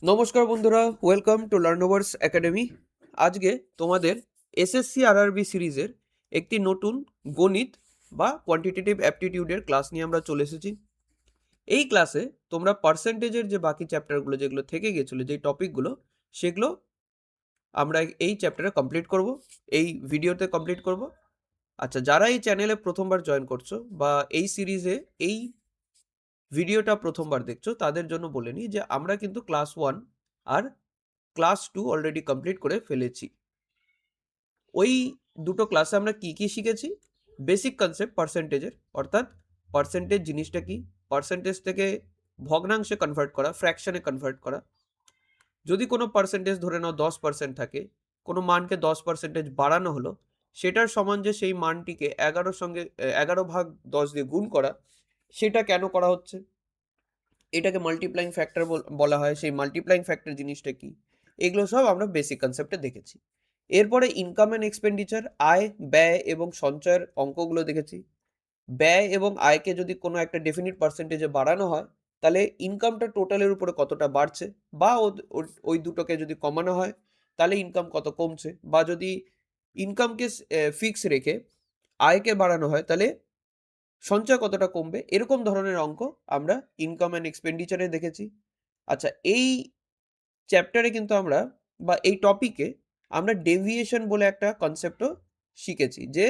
নমস্কার বন্ধুরা, welcome to লার্নোভার্স academy. আজকে তোমাদের এসএসসি আরআরবি সিরিজের একটি নতুন গণিত বা কোয়ান্টিটেটিভ অ্যাপটিটিউডের ক্লাস নিয়ে আমরা চলে এসেছি। এই ক্লাসে তোমরা পার্সেন্টেজের যে বাকি চ্যাপ্টারগুলো যেগুলো থেকে গেছিলো, যেই টপিকগুলো, সেগুলো আমরা এই চ্যাপ্টারে কমপ্লিট করব, এই ভিডিওতে কমপ্লিট করব। আচ্ছা, যারা এই চ্যানেলে প্রথমবার জয়েন করছো বা এই সিরিজে এই ভিডিওটা প্রথমবার দেখছো, তাদের জন্য বলে নিই যে আমরা কিন্তু ক্লাস 1 আর ক্লাস 2 অলরেডি কমপ্লিট করে ফেলেছি। ওই দুটো ক্লাসে আমরা কি কি শিখেছি? বেসিক কনসেপ্ট পার্সেন্টেজের, অর্থাৎ পার্সেন্টেজ জিনিসটা কি, পার্সেন্টেজ থেকে ভগ্নাংশে কনভার্ট করা, ফ্র্যাকশনে কনভার্ট করা। যদি কোনো পার্সেন্টেজ ধরে নাও 10% থাকে, কোনো মানকে 10% বাড়ানো হলো, সেটার সমান যে সেই মানটিকে 11 সঙ্গে 11/10 দিয়ে গুণ করা, সেটা কেন করা হচ্ছে? এটাকে মাল্টিপ্লাইং ফ্যাক্টর বলা হয়। সেই মাল্টিপ্লাইং ফ্যাক্টর জিনিসটা কি, এগুলো সব আমরা বেসিক কনসেপ্টে দেখেছি। এরপরে ইনকাম অ্যান্ড এক্সপেন্ডিচার, আয়, ব্যয় এবং সঞ্চয়ের অঙ্কগুলো দেখেছি। ব্যয় এবং আয়কে যদি কোনো একটা ডেফিনিট পার্সেন্টেজে বাড়ানো হয়, তাহলে ইনকামটা টোটালের উপরে কতটা বাড়ছে, বা ওই দুটোকে যদি কমানো হয় তাহলে ইনকাম কত কমছে, বা যদি ইনকামকে ফিক্স রেখে আয়কে বাড়ানো হয় তাহলে সঞ্চয় কতটা কমবে। এরকম ধরনের অঙ্ক আমরা ইনকাম অ্যান্ড এক্সপেন্ডিচারে দেখেছি। আচ্ছা, এই চ্যাপ্টারে কিন্তু আমরা, বা এই টপিকে আমরা ডেভিয়েশন বলে একটা কনসেপ্টও শিখেছি, যে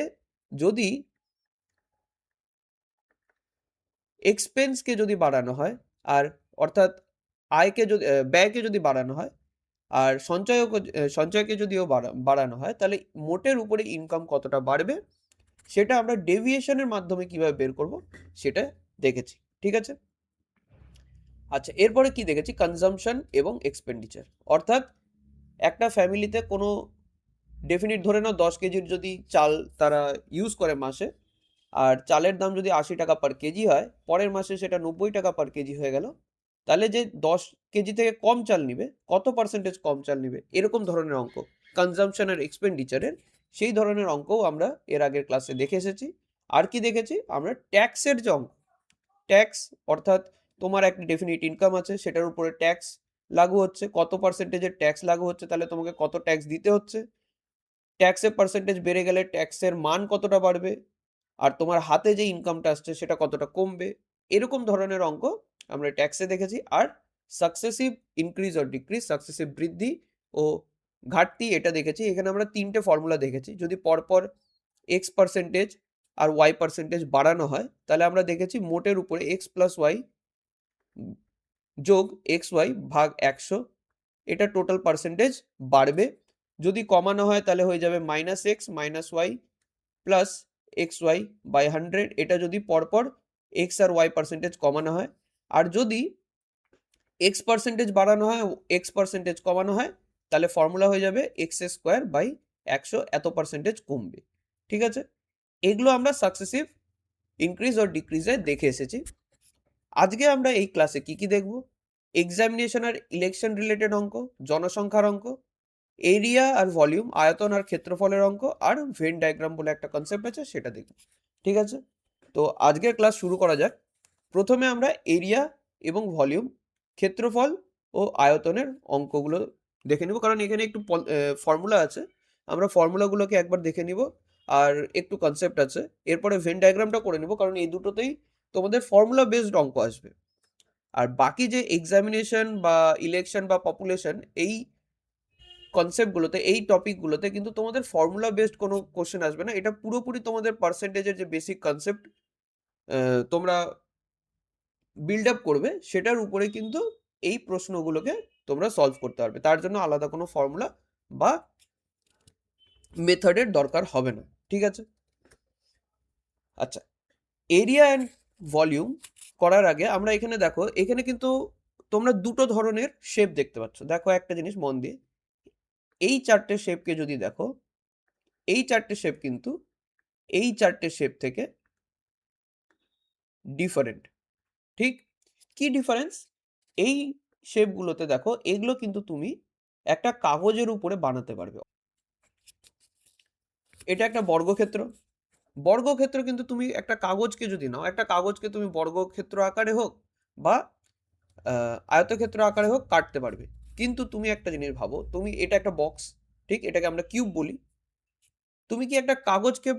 যদি এক্সপেন্সকে যদি বাড়ানো হয়, আর অর্থাৎ আয়কে যদি ব্যয়কে যদি বাড়ানো হয়, আর সঞ্চয়কে যদিও বাড়ানো হয়, তাহলে মোটের উপরে ইনকাম কতটা বাড়বে, সেটা আমরা ডেভিয়েশনের মাধ্যমে কিভাবে বের করব সেটা দেখেছি। ঠিক আছে। আচ্ছা, এরপরে কি দেখেছি? কনজাম্পশন এবং এক্সপেন্ডিচার, অর্থাৎ একটা ফ্যামিলিতে কোনো ডেফিনিট ধরে নাও 10 কেজির যদি চাল তারা ইউজ করে মাসে, আর চালের দাম যদি 80 টাকা পার কেজি হয়, পরের মাসে সেটা 90 টাকা পার কেজি হয়ে গেল, তাহলে যে 10 কেজি থেকে কম চাল নিবে, কত পার্সেন্টেজ কম চাল নিবে, এরকম ধরনের অঙ্ক কনজাম্পশন আর এক্সপেন্ডিচারের, সেই ধরনের অঙ্কও আমরা এর আগের ক্লাসে দেখে এসেছি। আর কি দেখেছি আমরা? ট্যাক্সের যে অঙ্ক, ট্যাক্স, অর্থাৎ তোমার একটা ডেফিনিট ইনকাম আছে, সেটার উপরে ট্যাক্স লাগু হচ্ছে, কত পার্সেন্টেজের ট্যাক্স লাগু হচ্ছে, তাহলে তোমাকে কত ট্যাক্স দিতে হচ্ছে, ট্যাক্সের পার্সেন্টেজ বেড়ে গেলে ট্যাক্সের মান কতটা বাড়বে, আর তোমার হাতে যে ইনকামটা আসছে সেটা কতটা কমবে। এরকম ধরনের অঙ্ক আমরা ট্যাক্সে দেখেছি। আর successive increase or decrease, successive বৃদ্ধি ও ঘাটতি, এটা দেখেছি। এখানে আমরা তিনটে ফর্মুলা দেখেছি। যদি পরপর এক্স পার্সেন্টেজ আর ওয়াই পার্সেন্টেজ বাড়ানো হয়, তাহলে আমরা দেখেছি মোটের উপরে এক্স প্লাস ওয়াই যোগ এক্স ওয়াই ভাগ 100, এটা টোটাল পার্সেন্টেজ বাড়বে। যদি কমানো হয় তাহলে হয়ে যাবে minus x minus y plus x y by 100, এটা যদি পরপর এক্স আর ওয়াই পার্সেন্টেজ কমানো হয়। আর যদি এক্স পার্সেন্টেজ বাড়ানো হয়, এক্স পার্সেন্টেজ কমানো হয়, তাহলে ফর্মুলা হয়ে যাবে এক্স স্কোয়ার বাই 100, এত পার্সেন্টেজ কমবে। ঠিক আছে। এগুলো আমরা সাকসেসিভ ইনক্রিজ ও ডিক্রিজে দেখে এসেছি। আজকে আমরা এই ক্লাসে কি কি দেখব? এক্সামিনেশন আর ইলেকশন রিলেটেড অঙ্ক, জনসংখ্যার অঙ্ক, এরিয়া আর ভলিউম, আয়তন আর ক্ষেত্রফলের অঙ্ক, আর ভেন ডায়াগ্রাম বলে একটা কনসেপ্ট আছে, সেটা দেখব। ঠিক আছে। তো আজকের ক্লাস শুরু করা যাক। প্রথমে আমরা এরিয়া এবং ভলিউম, ক্ষেত্রফল ও আয়তনের অঙ্কগুলো দেখে নেব, কারণ এখানে একটু ফর্মুলা আছে। আমরা ফর্মুলাগুলোকে একবার দেখে নিব, আর একটু কনসেপ্ট আছে। এরপরে ভেন ডায়াগ্রামটা করে নেব, কারণ এই দুটোতেই তোমাদের ফর্মুলা বেসড অঙ্ক আসবে। আর বাকি যে এক্সামিনেশন বা ইলেকশন বা পপুলেশন, এই কনসেপ্টগুলোতে, এই টপিকগুলোতে কিন্তু তোমাদের ফর্মুলা বেসড কোনো কোশ্চেন আসবে না। এটা পুরোপুরি তোমাদের পার্সেন্টেজের যে বেসিক কনসেপ্ট তোমরা বিল্ড আপ করবে, সেটার উপরে কিন্তু এই প্রশ্নগুলোকে তোমরা সলভ করতে পারবে। তার জন্য আলাদা কোনো ফর্মুলা বা মেথডের দরকার হবে না। ঠিক আছে। আচ্ছা, এরিয়া অ্যান্ড ভলিউম করার আগে আমরা এখানে দেখো, এখানে কিন্তু তোমরা দুটো ধরনের শেপ দেখতে পাচ্ছ। দেখো একটা জিনিস মন দিয়ে, এই চারটে শেপকে যদি দেখো, এই চারটে শেপ কিন্তু এই চারটে শেপ থেকে ডিফারেন্ট। ঠিক, কি ডিফারেন্স? এই শেপগুলোতে দেখো, এগুলো কিন্তু তুমি একটা কাগজের উপরে বানাতে পারবে। এটা একটা বর্গক্ষেত্র। বর্গক্ষেত্র কিন্তু তুমি একটা কাগজকে যদি নাও, একটা কাগজকে তুমি বর্গক্ষেত্র আকারে হোক বা আয়তক্ষেত্র আকারে হোক কাটতে পারবে। কিন্তু তুমি একটা জিনিস ভাবো, তুমি এটা একটা বক্স, ঠিক, এটাকে আমরা কিউব বলি। তুমি কি একটা কাগজকে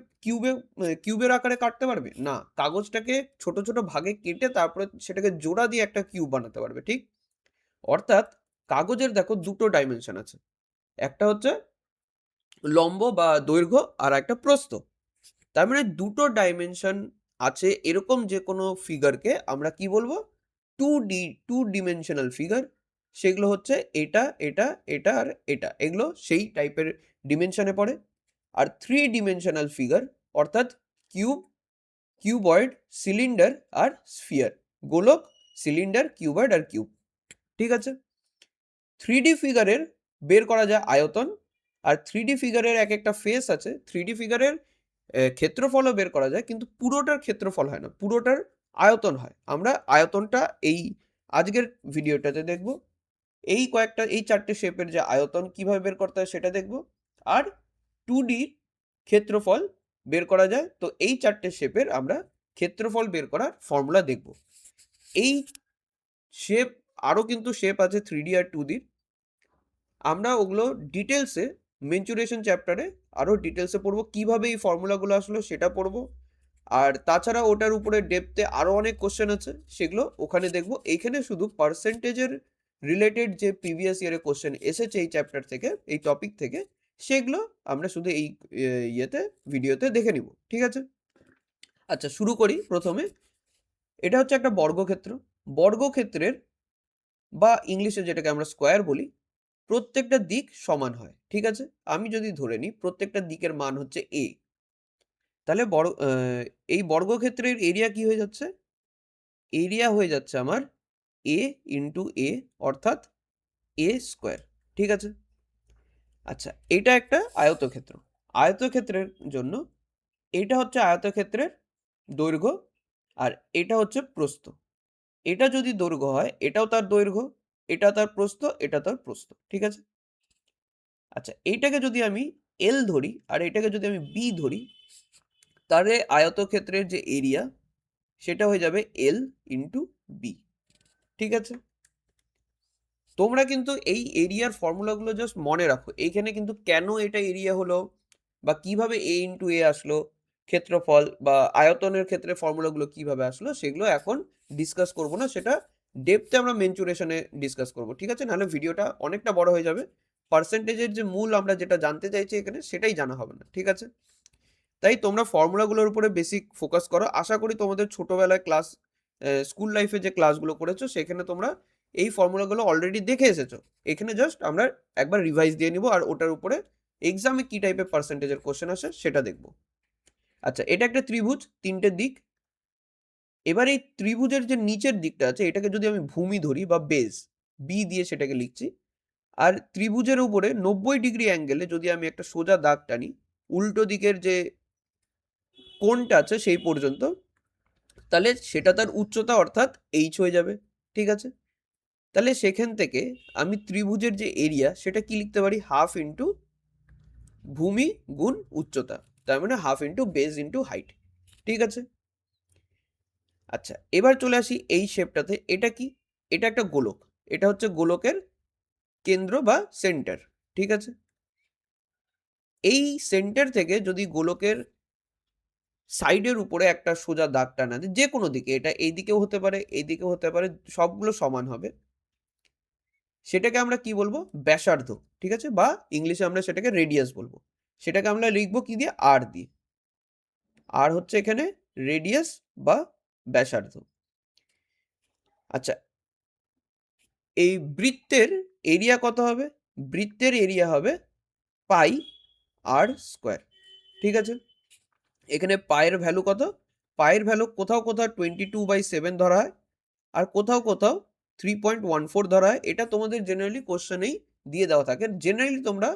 কিউবের আকারে কাটতে পারবে? না, কাগজটাকে ছোট ছোট ভাগে কেটে তারপরে সেটাকে জোড়া দিয়ে একটা কিউব বানাতে পারবে, ঠিক? অর্থাৎ কাগজের দেখো দুটো ডাইমেনশন আছে, একটা হচ্ছে লম্ব বা দৈর্ঘ্য আর একটা প্রস্থ। তার মানে দুটো ডাইমেনশন আছে এরকম যে কোনো ফিগারকে আমরা কি বলবো? Two dimensional figure. সেগুলো হচ্ছে এটা, এটা, এটা আর এটা, এগুলো সেই টাইপের ডিমেনশনে পড়ে। আর থ্রি ডিমেনশনাল ফিগার অর্থাৎ কিউব, কিউবয়েড, সিলিন্ডার আর স্ফিয়ার, গোলক, সিলিন্ডার, কিউবয়েড আর কিউব, ঠিক আছে? 3D ফিগারের বের করা যায় আয়তন, আর 3D ফিগারের এক একটা ফেস আছে। 3D ফিগারের ক্ষেত্রফলও বের করা যায়, কিন্তু পুরোটার ক্ষেত্রফল হয় না, পুরোটার আয়তন হয়। আমরা আয়তনটা এই আজকের ভিডিওটাতে দেখব। এই চারটে শেপের যে আয়তন কিভাবে বের করতে হয় সেটা দেখব। আর 2D ক্ষেত্রফল বের করা যায়, তো এই চারটে শেপের আমরা ক্ষেত্রফল বের করার ফর্মুলা দেখব। এই শেপ, আরও কিন্তু শেপ আছে 3D আর 2D। আমরা ওগুলো ডিটেলসে মেনচুরেশন চ্যাপ্টারে আরও ডিটেলসে পড়বো, কিভাবে এই ফর্মুলাগুলো আসলো সেটা পড়বো। আর তাছাড়া ওটার উপরে ডেপথে আরও অনেক কোশ্চেন আছে, সেগুলো ওখানে দেখবো। এইখানে শুধু পার্সেন্টেজের রিলেটেড যে প্রিভিয়াস ইয়ারে কোশ্চেন এসেছে এই চ্যাপ্টার থেকে, এই টপিক থেকে, সেগুলো আমরা শুধু এই ভিডিওতে দেখে নিব, ঠিক আছে? আচ্ছা, শুরু করি প্রথমে। এটা হচ্ছে একটা বর্গক্ষেত্র। বর্গক্ষেত্রের বা ইংলিশে যেটাকে আমরা স্কোয়ার বলি, প্রত্যেকটা দিক সমান হয়, ঠিক আছে? আমি যদি ধরে নিই প্রত্যেকটা দিকের মান হচ্ছে a, তাহলে এই বর্গক্ষেত্রের এরিয়া কি হয়ে যাচ্ছে? এরিয়া হয়ে যাচ্ছে আমার a ইন্টু a, অর্থাৎ a স্কোয়ার, ঠিক আছে? আচ্ছা, এটা একটা আয়তক্ষেত্র। আয়তক্ষেত্রের জন্য এটা হচ্ছে আয়তক্ষেত্রের দৈর্ঘ্য, আর এটা হচ্ছে প্রস্থ। এটা যদি দৈর্ঘ্য হয়, এটাও তার দৈর্ঘ্য, এটা তার প্রস্থ, এটা তার প্রস্থ, ঠিক আছে? আচ্ছা, এইটাকে যদি আমি এল ধরি আর এটাকে যদি আমি বি ধরি, তাহলে আয়তক্ষেত্রের যে এরিয়া সেটা হয়ে যাবে এল ইন্টু বি, ঠিক আছে? তোমরা কিন্তু এই এরিয়ার ফর্মুলাগুলো জাস্ট মনে রাখো। এইখানে কিন্তু কেন এটা এরিয়া হলো বা কিভাবে এ ইন্টু এ আসলো, ক্ষেত্রফল বা আয়তনের ক্ষেত্রে ফর্মুলাগুলো কিভাবে আসলো, সেগুলো এখন ডিসকাস করব না, সেটা ডেপথে আমরা মেনচুরেশনে ডিসকাস করব, ঠিক আছে? নাহলে ভিডিওটা অনেকটা বড় হয়ে যাবে। পার্সেন্টেজের যে মূল আমরা যেটা জানতে চাইছি এখানে, সেটাই জানা হবে না, ঠিক আছে? তাই তোমরা ফর্মুলাগুলোর উপরে বেসিক ফোকাস করো। আশা করি তোমাদের ছোটবেলায় স্কুল লাইফে যে ক্লাসগুলো করেছো সেখানে তোমরা এই ফর্মুলাগুলো অলরেডি দেখে এসেছো। এখানে জাস্ট আমরা একবার রিভাইজ দিয়ে নিব, আর ওটার উপরে এক্সামে কি টাইপের পার্সেন্টেজের কোশ্চেন আসে সেটা দেখব। আচ্ছা, এটা একটা ত্রিভুজ, তিনটে দিক। এবার এই ত্রিভুজের যে নিচের দিকটা আছে এটাকে যদি আমি ভূমি ধরি বা বেস, বি দিয়ে সেটাকে লিখছি। আর ত্রিভুজের উপরে 90 ডিগ্রি অ্যাঙ্গেলে যদি আমি একটা সোজা দাগ টানি উল্টো দিকের যে কোণটা আছে সেই পর্যন্ত, তাহলে সেটা তার উচ্চতা অর্থাৎ এইচ হয়ে যাবে, ঠিক আছে? তাহলে সেখান থেকে আমি ত্রিভুজের যে এরিয়া সেটা কি লিখতে পারি? হাফ ইন্টু ভূমি গুণ উচ্চতা, তার মানে half into base into height, ঠিক আছে? আচ্ছা, এবার চলে আসি এই শেপটাতে। এটা কি? এটা একটা গোলক। এটা হচ্ছে গোলকের কেন্দ্র বা সেন্টার, ঠিক আছে? এই সেন্টার থেকে যদি গোলকের সাইডের উপরে একটা সোজা দাগ টানা যায় যে কোনো দিকে, এটা এই দিকেও হতে পারে, এই দিকেও হতে পারে, সবগুলো সমান হবে, সেটাকে আমরা কি বলবো? ব্যাসার্ধ, ঠিক আছে? বা ইংলিশে আমরা সেটাকে রেডিয়াস বলবো। সেটাকে আমরা লিখবো কি দিয়ে? আর দিয়ে। আর হচ্ছে এখানে রেডিয়াস বা ব্যাসার্ধ। আচ্ছা, এই বৃত্তের এরিয়া কত হবে? বৃত্তের এরিয়া হবে পাই আর স্কোয়ার, ঠিক আছে? এখানে পায়ের ভ্যালু কত? পায়ের ভ্যালু কোথাও কোথাও 22/7 ধরা হয়, আর কোথাও কোথাও 3.14 ধরা হয়। এটা তোমাদের জেনারেলি কোশ্চেনেই দিয়ে দেওয়া থাকে। জেনারেলি তোমরা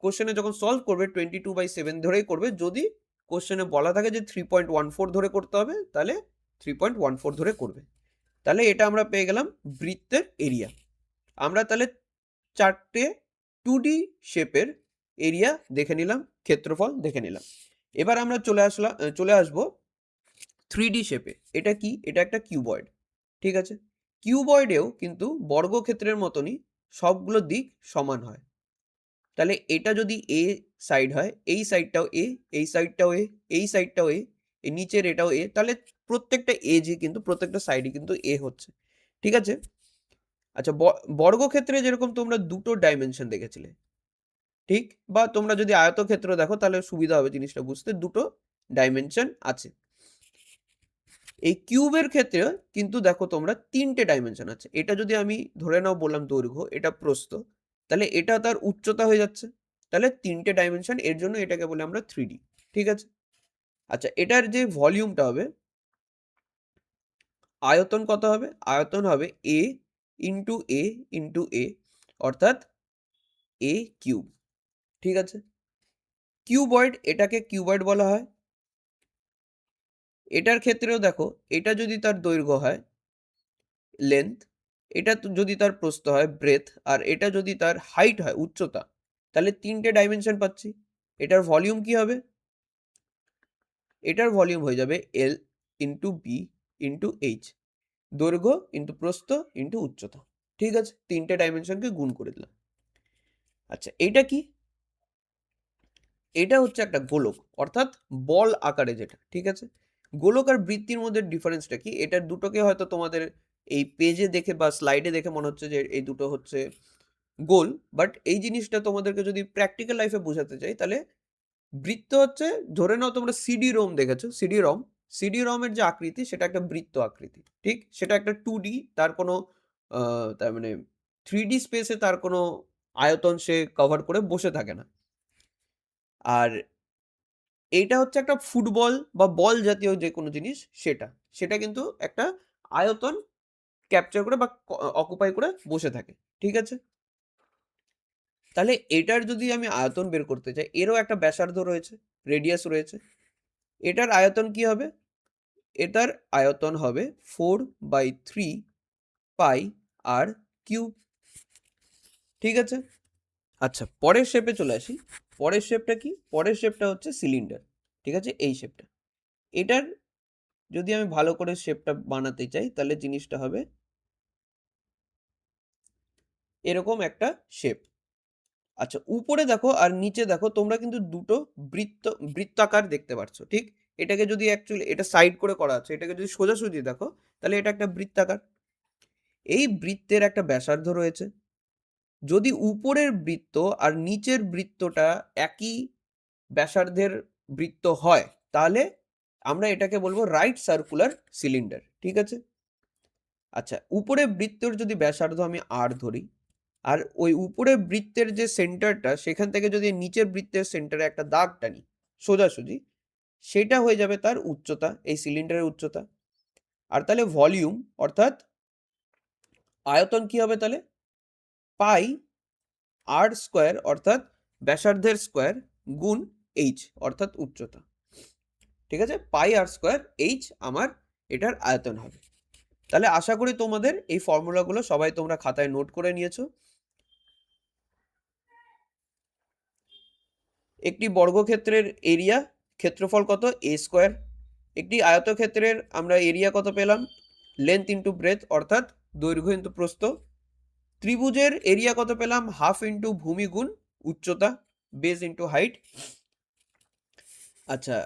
কোশ্চেনে যখন সলভ করবে 22/7 ধরেই করবে। যদি কোশ্চেনে বলা থাকে যে 3.14 ধরে করতে হবে, তাহলে 3.14 ধরে করবে। তাহলে এটা আমরা পেয়ে গেলাম বৃত্তের এরিয়া। আমরা তাহলে চারটে 2D শেপের এরিয়া দেখে নিলাম, ক্ষেত্রফল দেখে নিলাম। এবার আমরা চলে আসবো 3D শেপে। এটা কি? এটা একটা কিউবয়েড, ঠিক আছে? কিউবয়েডেও কিন্তু বর্গক্ষেত্রের মতনই সবগুলো দিক সমান হয়। তাহলে এটা যদি এ সাইড হয়, এই সাইডটাও এ, এই সাইডটাও এ, এই সাইডটাও এ, এই নিচের এটাও এ, তাহলে প্রত্যেকটা এজই কিন্তু প্রত্যেকটা সাইডই কিন্তু এ হচ্ছে। ঠিক আছে? আচ্ছা, বর্গক্ষেত্রে যেরকম তোমরা দুটো ডাইমেনশন দেখেছিলে, ঠিক? বা তোমরা যদি আয়তক্ষেত্র দেখো তাহলে সুবিধা হবে জিনিসটা বুঝতে, দুটো ডাইমেনশন আছে। এই কিউবের ক্ষেত্রে কিন্তু দেখো তোমরা তিনটে ডাইমেনশন আছে। এটা যদি আমি ধরে নাও বললাম দৈর্ঘ্য, এটা প্রস্থ, তাহলে এটা তার উচ্চতা হয়ে যাচ্ছে। তাহলে তিনটে ডাইমেনশন, এর জন্য এটাকে বলে আমরা 3D। ঠিক আছে? আচ্ছা, এটার যে ভলিউমটা হবে, আয়তন কত হবে? আয়তন হবে এ ইন্টু এ ইন্টু এ, অর্থাৎ এ কিউব। ঠিক আছে? কিউবয়েড, এটাকে কিউবয়েড বলা হয়। এটার ক্ষেত্রেও দেখো, এটা যদি তার দৈর্ঘ্য হয় লেন্থ, এটা যদি তার প্রস্থ হয় ব্রেথ, আর এটা যদি তার হাইট হয় উচ্চতা, তাহলে তিনটে ডাইমেনশন পাচ্ছি। এটার ভলিউম কি হবে? এটার ভলিউম হয়ে যাবে এল ইন্টু বি ইন্টু এইচ, দৈর্ঘ্য ইন্টু প্রস্থ ইন্টু উচ্চতা। ঠিক আছে? তিনটে ডাইমেনশনকে গুণ করে দিলাম। আচ্ছা, এটা কি? এটা হচ্ছে একটা গোলক, অর্থাৎ বল আকারে যেটা। ঠিক আছে? গোলক আর বৃত্তির মধ্যে ডিফারেন্সটা কি? এটার দুটোকে হয়তো তোমাদের এই পেজে দেখে বা স্লাইডে দেখে মনে হচ্ছে যে এই দুটো হচ্ছে গোল, বাট এই জিনিসটা তোমাদেরকে যদি প্র্যাকটিক্যাল লাইফে বোঝাতে চাই, তাহলে বৃত্ত হচ্ছে, ধরে নাও তোমরা সিডি রোম দেখেছো, সিডি রম, সিডি রমের যে আকৃতি সেটা একটা বৃত্ত আকৃতি। ঠিক? সেটা একটা 2D, তার কোনো তার মানে 3D স্পেসে তার কোনো আয়তন সে কভার করে বসে থাকে না। আর এইটা হচ্ছে একটা ফুটবল বা বল জাতীয় যে কোনো জিনিস, সেটা সেটা কিন্তু একটা আয়তন ক্যাপচার করে বা অকুপাই করে বসে থাকে। ঠিক আছে? তাহলে এটার যদি আমি আয়তন বের করতে চাই, এরও একটা ব্যাসার্ধ রয়েছে, রেডিয়াস রয়েছে। এটার আয়তন কি হবে? এটার আয়তন হবে 4/3 পাই আর কিউব। ঠিক আছে? আচ্ছা, পরের শেপে চলে আসি। পরের শেপটা কি? পরের শেপটা হচ্ছে সিলিন্ডার। ঠিক আছে? এই শেপটা। এটার যদি আমি ভালো করে শেপটা বানাতে চাই, তাহলে জিনিসটা হবে এরকম একটা শেপ। আচ্ছা, উপরে দেখো আর নিচে দেখো, তোমরা কিন্তু দুটো বৃত্তাকার দেখতে পাচ্ছ। ঠিক? এটাকে যদি অ্যাকচুয়ালি এটা সাইড করে করা আছে, এটাকে যদি সোজাসুজি দেখো, তাহলে এটা একটা বৃত্তাকার। এই বৃত্তের একটা ব্যাসার্ধ রয়েছে। যদি উপরের বৃত্ত আর নিচের বৃত্তটা একই ব্যাসার্ধের বৃত্ত হয়, তাহলে আমরা এটাকে বলবো রাইট সার্কুলার সিলিন্ডার। ঠিক আছে? আচ্ছা, উপরের বৃত্তের যদি ব্যাসার্ধ আমি আর ধরি, আর ওই উপরের বৃত্তের যে সেন্টারটা, সেখান থেকে যদি নিচের বৃত্তের সেন্টারে একটা দাগ টানি সোজাসুজি, সেটা হয়ে যাবে তার উচ্চতা, এই সিলিন্ডারের উচ্চতা। আর তাহলে ভলিউম অর্থাৎ আয়তন কি হবে তাহলে? পাই আর স্কোয়ার, অর্থাৎ ব্যাসার্ধের স্কোয়ার, গুণ এইচ অর্থাৎ উচ্চতা। ঠিক আছে? পাই আর স্কোয়ার এইচ আমার এটার আয়তন হবে। তাহলে আশা করি তোমাদের এই ফর্মুলাগুলো সবাই তোমরা খাতায় নোট করে নিয়েছো। একটি বর্গক্ষেত্রের এরিয়া, ক্ষেত্রফল কত? এ স্কোয়ার। একটি আয়তক্ষেত্রের আমরা এরিয়া কত পেলাম? লেন্থ ইন্টু ব্রেথ, অর্থাৎ দৈর্ঘ্য ইন্টু প্রস্থ। ত্রিভুজের এরিয়া কত পেলাম? হাফ ইন্টু ভূমি গুণ উচ্চতা, বেস ইন্টু হাইট। আচ্ছা,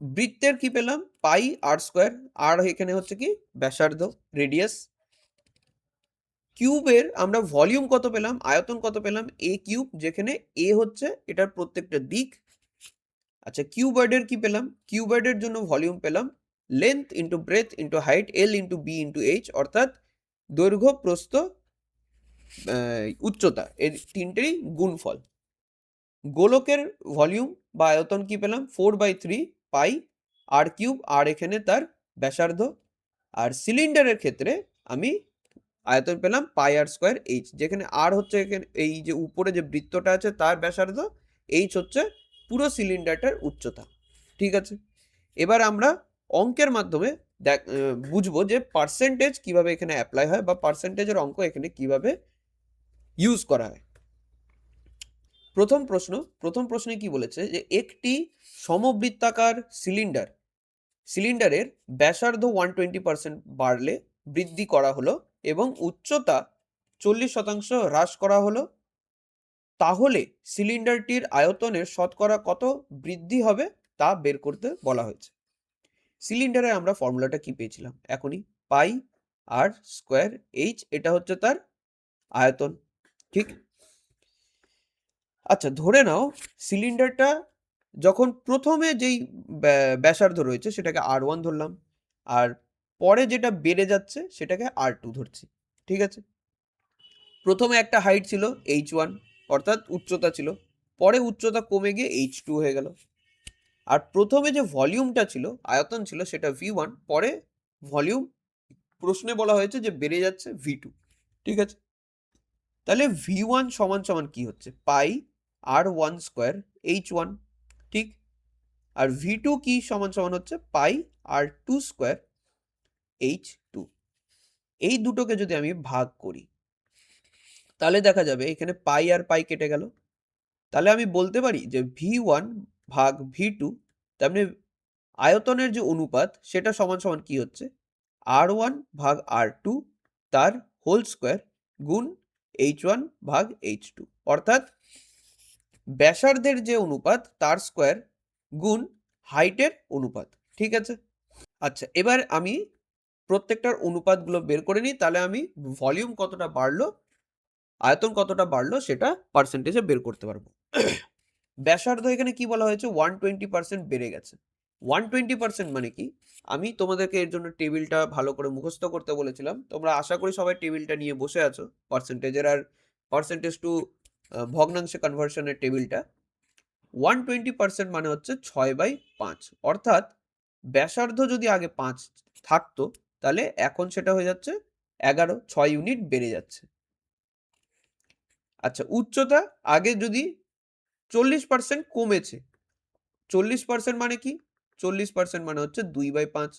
বৃত্তের কি পেলাম? পাই আর স্কোয়ার, আর এখানে হচ্ছে কি ব্যাসার্ধ, রেডিয়াস। কিউবের আমরা ভলিউম কত পেলাম? আয়তন কত পেলাম? এ কিউব, যেখানে এ হচ্ছে এটার প্রত্যেকটা দিক। আচ্ছা, কিউবয়েডের কি পেলাম? কিউবয়েডের জন্য ভলিউম পেলাম length into breadth into height, L into B into H, অর্থাৎ দৈর্ঘ্য, প্রস্থ, উচ্চতা, এর তিনটেই গুণফল। গোলকের ভলিউম বা আয়তন কি পেলাম? 4/3 পাই আর কিউব, আর এখানে তার ব্যাসার্ধ। আর সিলিন্ডারের ক্ষেত্রে আমি আয়তন পেলাম পাই আর স্কোয়ার এইচ, যেখানে আর হচ্ছে এখানে এই যে উপরে যে বৃত্তটা আছে তার ব্যাসার্ধ, এইচ হচ্ছে পুরো সিলিন্ডারটার উচ্চতা। ঠিক আছে? এবার আমরা অঙ্কের মাধ্যমে বুঝবো যে পার্সেন্টেজ কিভাবে এখানে অ্যাপ্লাই হয়, বা পার্সেন্টেজের অঙ্ক এখানে কিভাবে ইউজ করা হয়। প্রথম প্রশ্নে কি বলেছে যে একটি সমবৃত্তাকার সিলিন্ডারের ব্যাসার্ধ 120% বাড়লে বৃদ্ধি করা হলো এবং উচ্চতা 40% হ্রাস করা হলো, তাহলে সিলিন্ডারটির আয়তনের শতকরা কত বৃদ্ধি হবে তা বের করতে বলা হয়েছে। সিলিন্ডারে আমরা ফর্মুলাটা কি পেয়েছিলাম এখনই, পাই আর স্কোয়ার এইচ, এটা হচ্ছে তার আয়তন, ঠিক? আচ্ছা, ধরে নাও সিলিন্ডারটা যখন প্রথমে যেই ব্যাসার্ধ রয়েছে সেটাকে R1 ধরলাম, আর পরে যেটা বেড়ে যাচ্ছে সেটাকে R2 ধরছি, ঠিক আছে? প্রথমে একটা হাইট ছিল H1, অর্থাৎ উচ্চতা ছিল, পরে উচ্চতা কমে গিয়ে H2 হয়ে গেল। আর প্রথমে যে ভলিউমটা ছিল, আয়তন ছিল, সেটা V1, পরে ভলিউম প্রশ্নে বলা হয়েছে যে বেড়ে যাচ্ছে V2, ঠিক আছে? তাহলে V1 সমান সমান কি হচ্ছে, পাই R1 স্কোয়ার H1, ঠিক? আর V2 কি সমান সমান হচ্ছে পাই R2 স্কোয়ার H2। এই দুটোকে যদি আমি ভাগ করি তাহলে দেখা যাবে এখানে পাই আর পাই কেটে গেল। তাহলে আমি বলতে পারি যে V1 ভাগ V2, তার মানে আয়তনের যে অনুপাত সেটা সমান সমান কি হচ্ছে, R1 ভাগ R2 তার হোল স্কোয়ার গুণ H1 ভাগ H2, অর্থাৎ ব্যাসার্ধের যে অনুপাত তার স্কোয়ার গুণ হাইটের অনুপাত, ঠিক আছে? আচ্ছা, এবার আমি প্রত্যেকটার অনুপাতগুলো বের করে নিই, তাহলে আমি ভলিউম কতটা বাড়লো, আয়তন কতটা বাড়লো সেটা পার্সেন্টেজে বের করতে পারবো। ব্যাসার্ধ এখানে কি বলা হয়েছে, 120% বেড়ে গেছে। 120% মানে কি, আমি তোমাদেরকে এর জন্য টেবিলটা ভালো করে মুখস্থ করতে বলেছিলাম, তোমরা আশা করি সবাই টেবিলটা নিয়ে বসে আছো, পার্সেন্টেজের আর পার্সেন্টেজ টু ভগ্নাংশে কনভার্সনের টেবিলটা। 120% মানে হচ্ছে 6/5, অর্থাৎ ব্যাসার্ধ যদি আগে 5 থাকতো তাহলে এখন সেটা হয়ে যাচ্ছে 11, 6 ইউনিট বেড়ে যাচ্ছে। আচ্ছা, উচ্চতা আগে যদি 40% কমেছে, 40% মানে কি, 40% মানে হচ্ছে 2/5,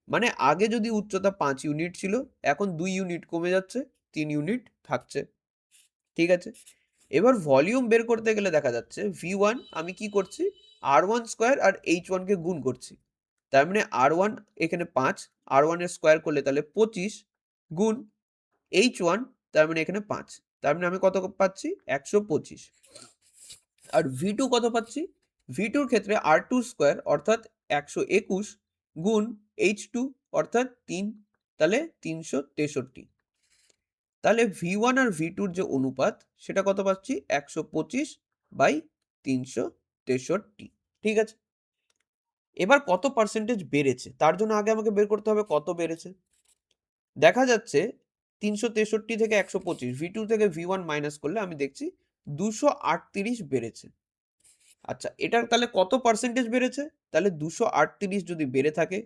মানে আগে যদি উচ্চতা 5 ইউনিট ছিল, এখন 2 ইউনিট কমে যাচ্ছে, 3 ইউনিট থাকছে, ঠিক আছে? এবার ভলিউম বের করতে গেলে দেখা যাচ্ছে V1 আমি কি করছি, R1 স্কোয়ার আর H1 কে গুণ করছি, তার মানে R1 এখানে 5, R1 এর স্কোয়ার করলে তাহলে 25 গুণ H1, তার মানে এখানে 5, তার মানে আমি কত পাচ্ছি, 125। আর V2 কত পাচ্ছি, V2 এর ক্ষেত্রে R2 স্কোয়ার অর্থাৎ 121 গুণ H2 অর্থাৎ 3, তাহলে 363। তাহলে V1 আর V2 এর যে অনুপাত সেটা কত পাচ্ছি, 125/363, ঠিক আছে? এবার কত পার্সেন্টেজ বেড়েছে তার জন্য আগে আমাকে বের করতে হবে কত বেড়েছে। দেখা যাচ্ছে 363 থেকে 125, V2 থেকে V1 মাইনাস করলে আমি দেখছি 238 বেড়েছে। আচ্ছা, এটার তাহলে কত পার্সেন্টেজ বেড়েছে, তাহলে 238 যদি বেড়ে থাকে,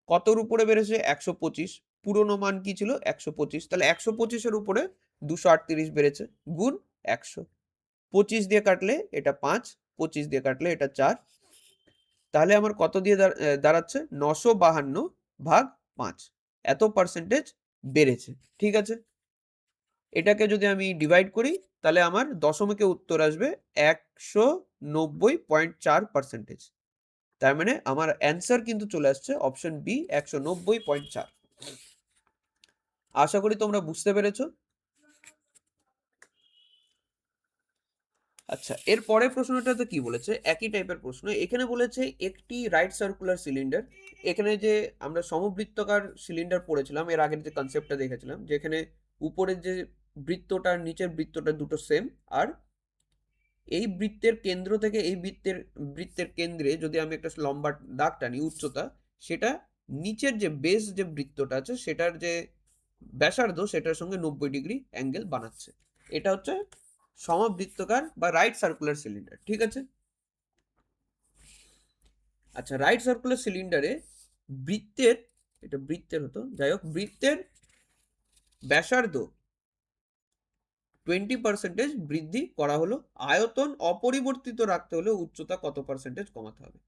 কতর উপরে বেড়েছে, 125, পুরনো মান কি ছিল 125, তাহলে 125 এর উপরে 238 বেড়েছে, গুণ 100, 25 দিয়ে কাটলে এটা 5, 25 দিয়ে কাটলে এটা 4, তাহলে আমার কত দিয়ে দাঁড়াচ্ছে, 952 ভাগ 5, এত পার্সেন্টেজ বেড়েছে, ঠিক আছে? এটাকে যদি আমি ডিভাইড করি তাহলে আমার দশমিকে উত্তর আসবে 190.4%। তার মানে আমার অ্যান্সার কিন্তু চলে আসছে অপশন বি, 190.4। আশা করি তোমরা বুঝতে পেরেছো। আচ্ছা, এর পরের প্রশ্নটাতে কি বলেছে, একই টাইপের প্রশ্ন, এখানে বলেছে একটি রাইট সার্কুলার সিলিন্ডার। এখানে যে আমরা সমবৃত্তাকার সিলিন্ডার পড়েছিলাম এর আগের যে কনসেপ্টটা দেখেছিলাম, যেখানে উপরের যে বৃত্তটার নিচের বৃত্তটা দুটো সেম, আর এই বৃত্তের কেন্দ্র থেকে এই বৃত্তের কেন্দ্রে যদি আমি একটা লম্বা দাগ টানি উচ্চতা, সেটা নিচের যে বেস যে বৃত্তটা আছে সেটার যে ব্যাসার্ধ সেটার সঙ্গে 90 ডিগ্রি অ্যাঙ্গেল বানাচ্ছে। এটা হচ্ছে সমবৃত্তকার বা রাইট সার্কুলার সিলিন্ডার, ঠিক আছে? আচ্ছা, রাইট সার্কুলার সিলিন্ডারে বৃত্তের, এটা বৃত্তের হতো, যাই হোক, বৃত্তের ব্যাসার্ধ 20% বৃদ্ধি করা হলো, আয়তন অপরিবর্তিত রাখতে হলে উচ্চতা কত পার্সেন্টেজ কমাতে হবে।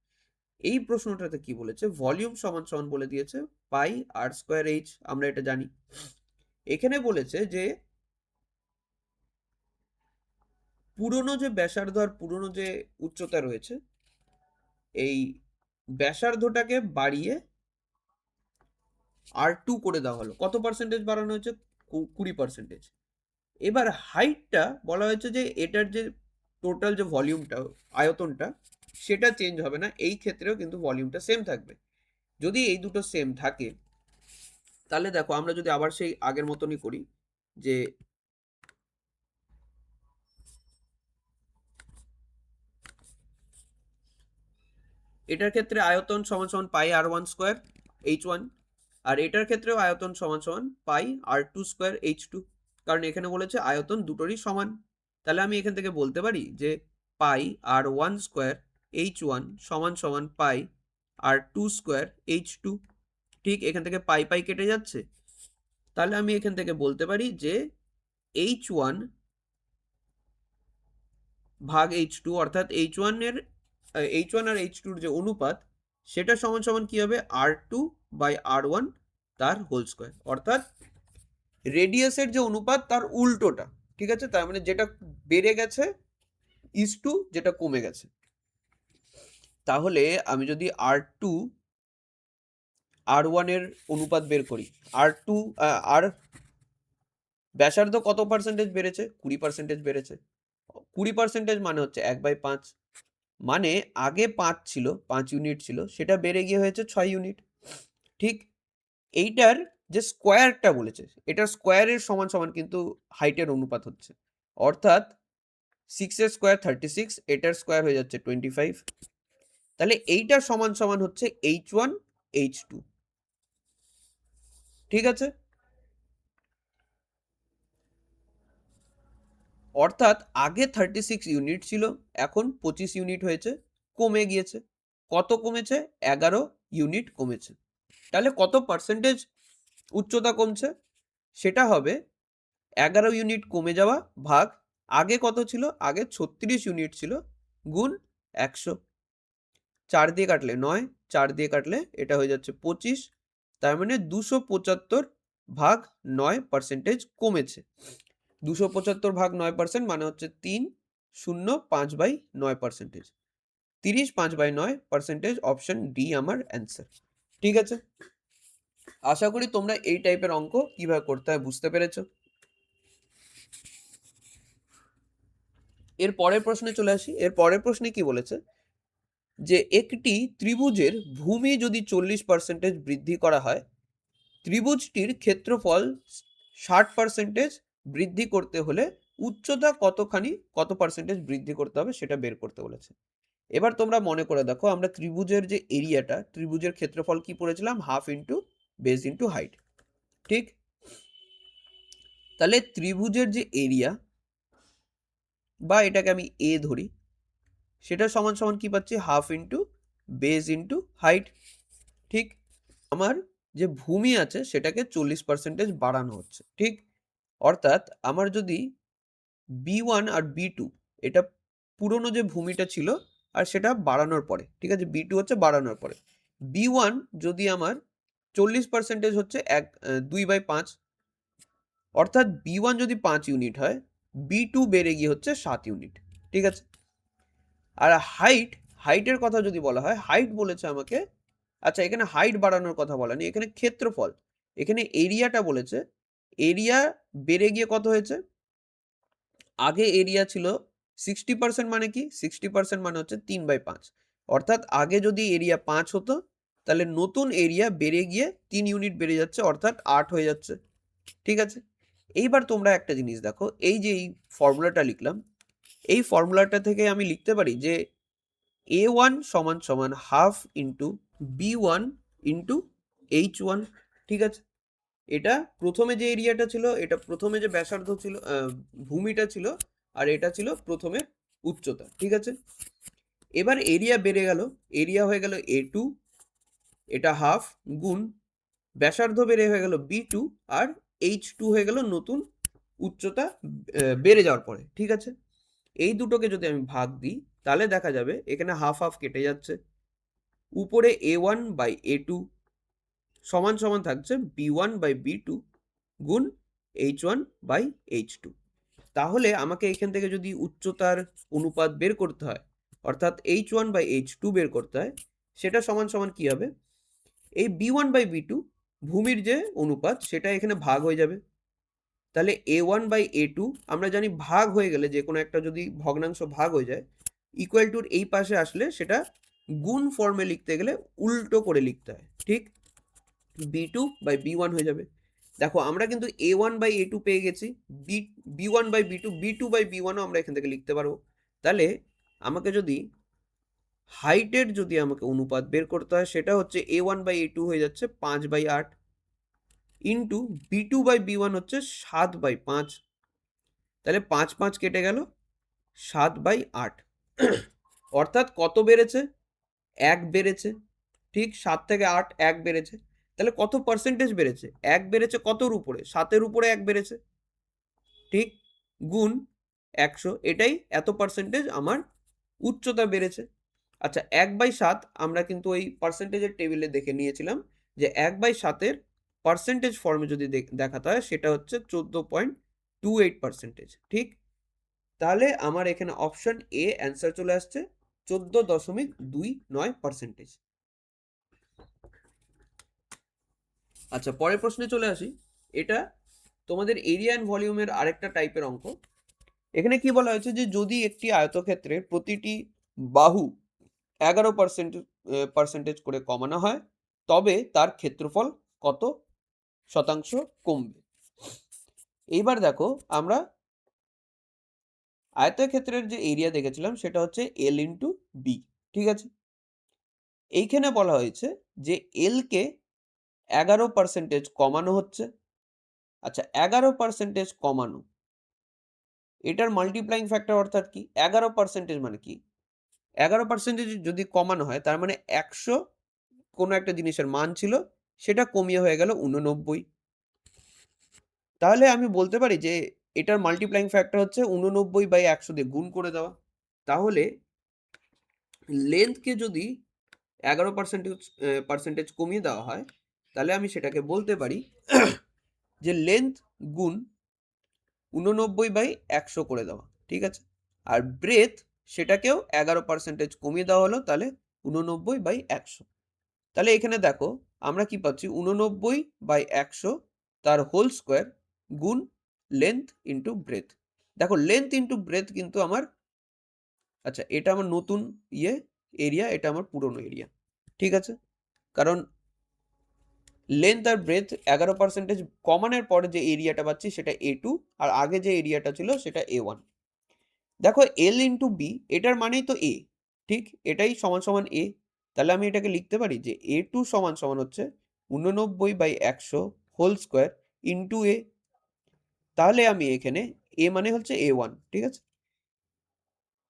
এই প্রশ্নটাতে কি বলেছে, ভলিউম সমান সমান বলে দিয়েছে পাই আর স্কোয়ার এইচ, আমরা এটা জানি। এখানে বলেছে যে পুরনো যে ব্যাসার্ধ আর পুরনো যে উচ্চতা রয়েছে, এই ব্যাসার্ধটাকে বাড়িয়ে R2 করে দেওয়া হলো, কত পার্সেন্টেজ বাড়ানো হয়েছে, 20%। এবার হাইটটা বলা হয়েছে যে এটার যে টোটাল যে ভলিউমটা, আয়তনটা, সেটা চেঞ্জ হবে না। এই ক্ষেত্রেও কিন্তু ভলিউমটা সেম থাকবে। যদি এই দুটো সেম থাকে তাহলে দেখো আমরা যদি আবার সেই আগের মতনই করি, যে এটার ক্ষেত্রে আয়তন সমান সমান পাই আর ওয়ান স্কোয়ার এইচ ওয়ান, আর এটার ক্ষেত্রেও আয়তন সমান সমান পাই আর টু স্কোয়ার এইচ টু, কারণ এখানে বলেছে আয়তন দুটোরই সমান। তাহলে আমি এখান থেকে বলতে পারি যে পাই আর ওয়ান স্কোয়ার এইচ ওয়ান সমান সমান পাই আর টু স্কোয়ার এইচ টু। ঠিক এখান থেকে পাই পাই কেটে যাচ্ছে, তাহলে আমি এখান থেকে বলতে পারি যে এইচ ওয়ান ভাগ এইচ টু, অর্থাৎ এইচ ওয়ান আর এইচ টুর যে অনুপাত, সেটা সমান সমান কি হবে, আর টু বাই আর ওয়ান তার হোল স্কোয়ার, অর্থাৎ রেডিয়াসের যে অনুপাত তার উল্টোটা। ঠিক আছে, তার মানে যেটা বেড়ে গেছে ইজ টু যেটা কমে গেছে। তাহলে আমি যদি আর টু আর ওয়ানের অনুপাত বের করি, আর টু আর ব্যাসার্ধ কত পার্সেন্টেজ বেড়েছে, 20% বেড়েছে। 20% মানে হচ্ছে 1/5, মানে আগে 5 ছিল, 5 ইউনিট ছিল, সেটা বেড়ে গিয়ে হয়েছে 6 ইউনিট। ঠিক এইটার যে স্কোয়ারটা বলেছে, এটার স্কোয়ারের সমান সমান কিন্তু হাইটের অনুপাত হচ্ছে, অর্থাৎ 6 এর স্কোয়ার 36, এটার স্কোয়ার হয়ে যাচ্ছে 25। তাহলে এইটার সমান সমান হচ্ছে h1 h2। ঠিক আছে, অর্থাৎ আগে 36 ইউনিট ছিল, এখন 25 ইউনিট হয়েছে, কমে গিয়েছে। কত কমেছে, 11 ইউনিট কমেছে। তাহলে কত পার্সেন্টেজ উচ্চতা কমছে, সেটা হবে 11 ইউনিট কমে যাওয়া ভাগ আগে কত ছিল, আগে 36 ইউনিট ছিল, গুণ 100। 4 দিয়ে কাটলে 9, 4 দিয়ে কাটলে এটা হয়ে যাচ্ছে 25, তার মানে 275 ভাগ 9% কমেছে। 275 ভাগ 9% মানে হচ্ছে 305/9%। 30/9% অপশন ডি আমার অ্যান্সার। ঠিক আছে, আশা করি তোমরা এই টাইপের অঙ্ক কিভাবে করতে হয় বুঝতে পেরেছো। এর পরের প্রশ্নে চলে আসি। এর পরের প্রশ্নে কি বলেছে, যে একটি ত্রিভুজের ভূমি যদি 40% বৃদ্ধি করা হয়, ত্রিভুজটির ক্ষেত্রফল 60% বৃদ্ধি করতে হলে উচ্চতা কত পার্সেন্টেজ বৃদ্ধি করতে হবে সেটা বের করতে বলেছে। এবার তোমরা মনে করে দেখো, আমরা ত্রিভুজের যে এরিয়াটা, ত্রিভুজের ক্ষেত্রফল কি পড়েছিলাম, half into base into height. ঠিক, তাহলে ত্রিভুজের যে এরিয়া, বা এটাকে আমি এ ধরি, সেটা সমান সমান কি পাচ্ছি, half into base into height. ঠিক, আমার যে ভূমি আছে সেটাকে 40% বাড়ানো হচ্ছে। ঠিক, অর্থাৎ আমার যদি B1 আর B2, এটা পুরনো যে ভূমিটা ছিল আর সেটা বাড়ানোর পরে, ঠিক আছে, B2 হচ্ছে বাড়ানোর পরে, B1 যদি আমার 40% হচ্ছে 2/5, অর্থাৎ B1 যদি 5 ইউনিট হয়, B2 বেড়ে গিয়ে হচ্ছে 7 ইউনিট। ঠিক আছে, আর হাইটের কথা যদি বলা হয়, হাইট বলেছে আমাকে, আচ্ছা এখানে হাইট বাড়ানোর কথা বলেনি, এখানে ক্ষেত্রফল, এখানে এরিয়াটা বলেছে। এরিয়া বেড়ে গিয়ে কত হয়েছে, আগে এরিয়া ছিল 60%, মানে কি 60% মানে হচ্ছে 3/5, অর্থাৎ আগে যদি এরিয়া 5 হতো, তাহলে নতুন এরিয়া বেড়ে গিয়ে 3 ইউনিট বেড়ে যাচ্ছে, অর্থাৎ 8 হয়ে যাচ্ছে। ঠিক আছে, এইবার তোমরা একটা জিনিস দেখো, এই যে এই ফর্মুলাটা লিখলাম, এই ফর্মুলাটা থেকে আমি লিখতে পারি যে A1 সমান সমান half into B1 into H1। ঠিক আছে, এটা প্রথমে যে এরিয়াটা ছিল, এটা প্রথমে যে ব্যাসার্ধ ছিল, ভূমিটা ছিল, আর এটা ছিল প্রথমে উচ্চতা। ঠিক আছে, এবার এরিয়া বেড়ে গেল, এরিয়া হয়ে গেল A2, এটা হাফ, গুণ ব্যাসার্ধ বেড়ে হয়ে গেল B2, আর H2 হয়ে গেল নতুন উচ্চতা বেড়ে যাওয়ার পরে। ঠিক আছে, এই দুটোকে যদি আমি ভাগ দিই, তাহলে দেখা যাবে এখানে হাফ হাফ কেটে যাচ্ছে, উপরে A1/A2 সমান সমান থাকছে B1/B2 গুণ H1/H2। তাহলে আমাকে এখান থেকে যদি উচ্চতার অনুপাত বের করতে হয়, অর্থাৎ H1/H2 বের করতে হয়, সেটা সমান সমান কি হবে, এই B1/B2 ভূমির যে অনুপাত সেটা এখানে ভাগ হয়ে যাবে, তাহলে a1/a2 আমরা জানি ভাগ হয়ে গেলে যে কোনো একটা যদি ভগ্নাংশ ভাগ হয়ে যায় ইকুয়াল টুর এই পাশে আসলে সেটা গুণ ফর্মে লিখতে গেলে উল্টো করে লিখতে হয়, ঠিক? b2/b1 হয়ে যাবে। দেখো আমরা কিন্তু a1/a2 পেয়ে গেছি, b1/b2, b2/b1ও আমরা এখান থেকে লিখতে পারবো। তাহলে আমাকে যদি হাইটের যদি আমাকে অনুপাত বের করতে হয় সেটা হচ্ছে a1/a2 হয়ে যাচ্ছে 5/8 ইন্টু b2/b1 হচ্ছে 7/5। তাহলে 5 কেটে গেল, 7/8। অর্থাৎ কত বেড়েছে? 1 বেড়েছে, ঠিক? 7 থেকে 8 1 বেড়েছে। তাহলে কত পার্সেন্টেজ বেড়েছে? 1 বেড়েছে কতর উপরে? 7-এর উপরে 1 বেড়েছে, ঠিক? গুণ 100, এটাই এত পার্সেন্টেজ আমার উচ্চতা বেড়েছে। আচ্ছা, 1/7 আমরা কিন্তু ওই পার্সেন্টেজের টেবিলে দেখে নিয়েছিলাম যে 1/7-এর পার্সেন্টেজ ফর্মে যদি দেখাতে হয় সেটা হচ্ছে 14.28%, ঠিক? তাহলে আমার এখানে অপশন এ অ্যান্সার চলে আসছে 14.29%। আচ্ছা, পরের প্রশ্নে চলে আসি। এটা তোমাদের এরিয়া অ্যান্ড ভলিউমের আরেকটা টাইপের অঙ্ক। এখানে কি বলা হয়েছে যে যদি একটি আয়তক্ষেত্রের প্রতিটি বাহু 11% করে কমানো হয় তবে তার ক্ষেত্রফল কত শতাংশ কমবে? এইবার দেখো, আমরা আয়তক্ষেত্রের যে এরিয়া দেখেছিলাম সেটা হচ্ছে এল ইন্টু বি, ঠিক আছে? এইখানে বলা হয়েছে যে এল কে 11% কমানো হচ্ছে। আচ্ছা, 11% কমানো, এটার মাল্টিপ্লাইং ফ্যাক্টর অর্থাৎ কি? 11% মানে কি? 11% যদি কমানো হয় তার মানে 100 কোনো একটা জিনিসের মান ছিল, সেটা কমিয়ে হয়ে গেল 89। তাহলে আমি বলতে পারি যে এটার মাল্টিপ্লাইং ফ্যাক্টর হচ্ছে 89/100 দিয়ে গুণ করে দেওয়া। তাহলে লেন্থকে যদি 11% কমিয়ে দেওয়া হয় তাহলে আমি সেটাকে বলতে পারি যে লেন্থ গুণ 89/100 করে দেওয়া, ঠিক আছে? আর ব্রেথ সেটাকেও 11% কমিয়ে দেওয়া হলো, তাহলে 89/100। তাহলে এখানে দেখো আমরা কি পাচ্ছি, 89/100 তার হোল স্কোয়ার গুণ লেন্থ ইন্টু ব্রেথ। দেখো লেন্থ ইন্টু ব্রেথ কিন্তু আমার, আচ্ছা এটা আমার নতুন এরিয়া, এটা আমার পুরনো এরিয়া, ঠিক আছে? কারণ লেন্থ আর ব্রেথ 11% কমানোর পরে যে এরিয়াটা পাচ্ছি সেটা A2, আর আগে যে এরিয়াটা ছিল সেটা A1। দেখো এল ইন্টু বি এটার মানেই তো এ, ঠিক? এটাই সমান সমান এ। তাহলে আমি এটাকে লিখতে পারি যে A2 সমান সমান হচ্ছে 89/100 হোল স্কোয়ার ইন্টু এ। তাহলে আমি এখানে এ মানে হচ্ছে A1, ঠিক আছে?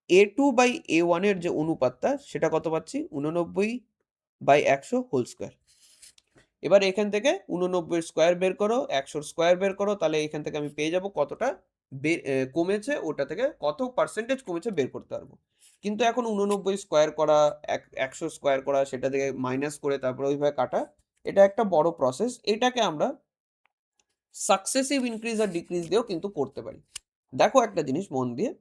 A2/A1 এর যে অনুপাতটা সেটা কত পাচ্ছি? 89/100 হোল স্কোয়ার। এবার এখান থেকে 89 স্কোয়ার বের করো, 100 স্কোয়ার বের করো, তাহলে এখান থেকে আমি পেয়ে যাব কতটা কমেছে, ওটা থেকে কত পার্সেন্টেজ কমেছে বের করতে পারবো। কিন্তু এখন 89 স্কোয়ার করা, 100 স্কোয়ার করা, সেটা থেকে মাইনাস করে তারপরে ওইভাবে কাটা, এটা একটা বড় প্রসেস। এটাকে আমরা সাকসেসিভ ইনক্রিজ আর ডিক্রিজ দিয়েও কিন্তু করতে পারি। দেখো একটা জিনিস মন দিয়ে,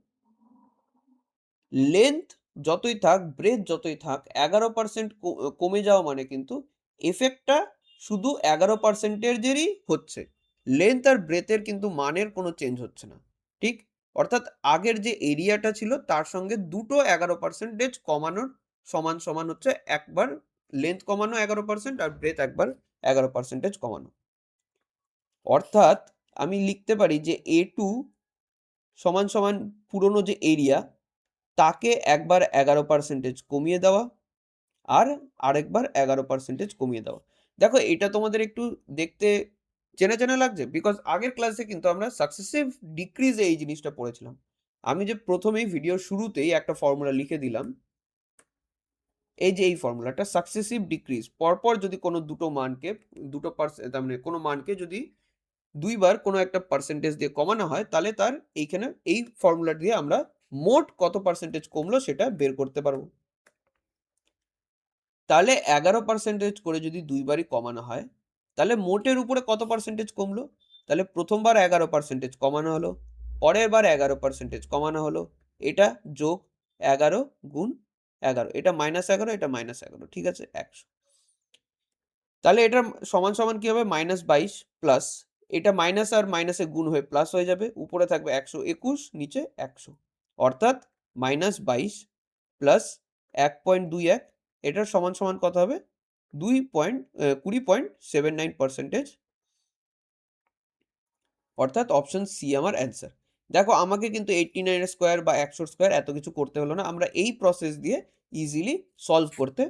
লেন্থ যতই থাক, ব্রেথ যতই থাক, 11% কমে যাওয়া মানে কিন্তু এফেক্টটা শুধু 11%-এরই হচ্ছে। লেন্থ আর ব্রেথের কিন্তু মানের কোনো চেঞ্জ হচ্ছে না, ঠিক? অর্থাৎ আগের যে এরিয়াটা ছিল তার সঙ্গে দুটো 11% কমানোর সমান সমান হচ্ছে একবার লেন্থ কমানো 11% আর ব্রেথ একবার 11% কমানো। অর্থাৎ আমি লিখতে পারি যে A2 সমান সমান পুরনো যে এরিয়া তাকে একবার 11% কমিয়ে দেওয়া আর আরেকবার 11% কমিয়ে দেওয়া। দেখো এটা তোমাদের একটু দেখতে চেনা চেনা লাগছে, বিকজ আগের ক্লাসে কিন্তু আমরা সাকসেসিভ ডিক্রিজে এই জিনিসটা পড়েছিলাম। আমি যে প্রথমেই ভিডিওর শুরুতেই একটা ফর্মুলা লিখে দিলাম, এই যে এই ফর্মুলাটা সাকসেসিভ ডিক্রিজ, পরপর যদি কোনো দুটো মানকে তার মানে কোনো মানকে যদি দুইবার কোনো একটা পার্সেন্টেজ দিয়ে কমানো হয় তাহলে তার এইখানে এই ফর্মুলা দিয়ে আমরা মোট কত পার্সেন্টেজ কমলো সেটা বের করতে পারবো। তাহলে 11% করে যদি দুইবারই কমানো হয় তাহলে মোটের উপরে কত পার্সেন্টেজ কমলো? তাহলে প্রথমবার 11% কমানো হলো, পরের বার 11% কমানো হলো, এটা যোগ 11 গুণ 11, এটা -11, এটা -11, ঠিক আছে? 100। তাহলে এটার সমান সমান কি হবে? -22 প্লাস এটা মাইনাস আর মাইনাসে গুণ হয়ে প্লাস হয়ে যাবে, উপরে থাকবে 121, নিচে 100, অর্থাৎ -22 প্লাস 1.21, এটার সমান সমান কত হবে? 20.79%, অর্থাৎ অপশন সি আমার অ্যান্সার। দেখো আমাকে কিন্তু 89 এর স্কোয়ার বা 100 স্কোয়ার এত কিছু করতে হলো না, আমরা এই প্রসেস দিয়ে ইজিলি সলভ করতে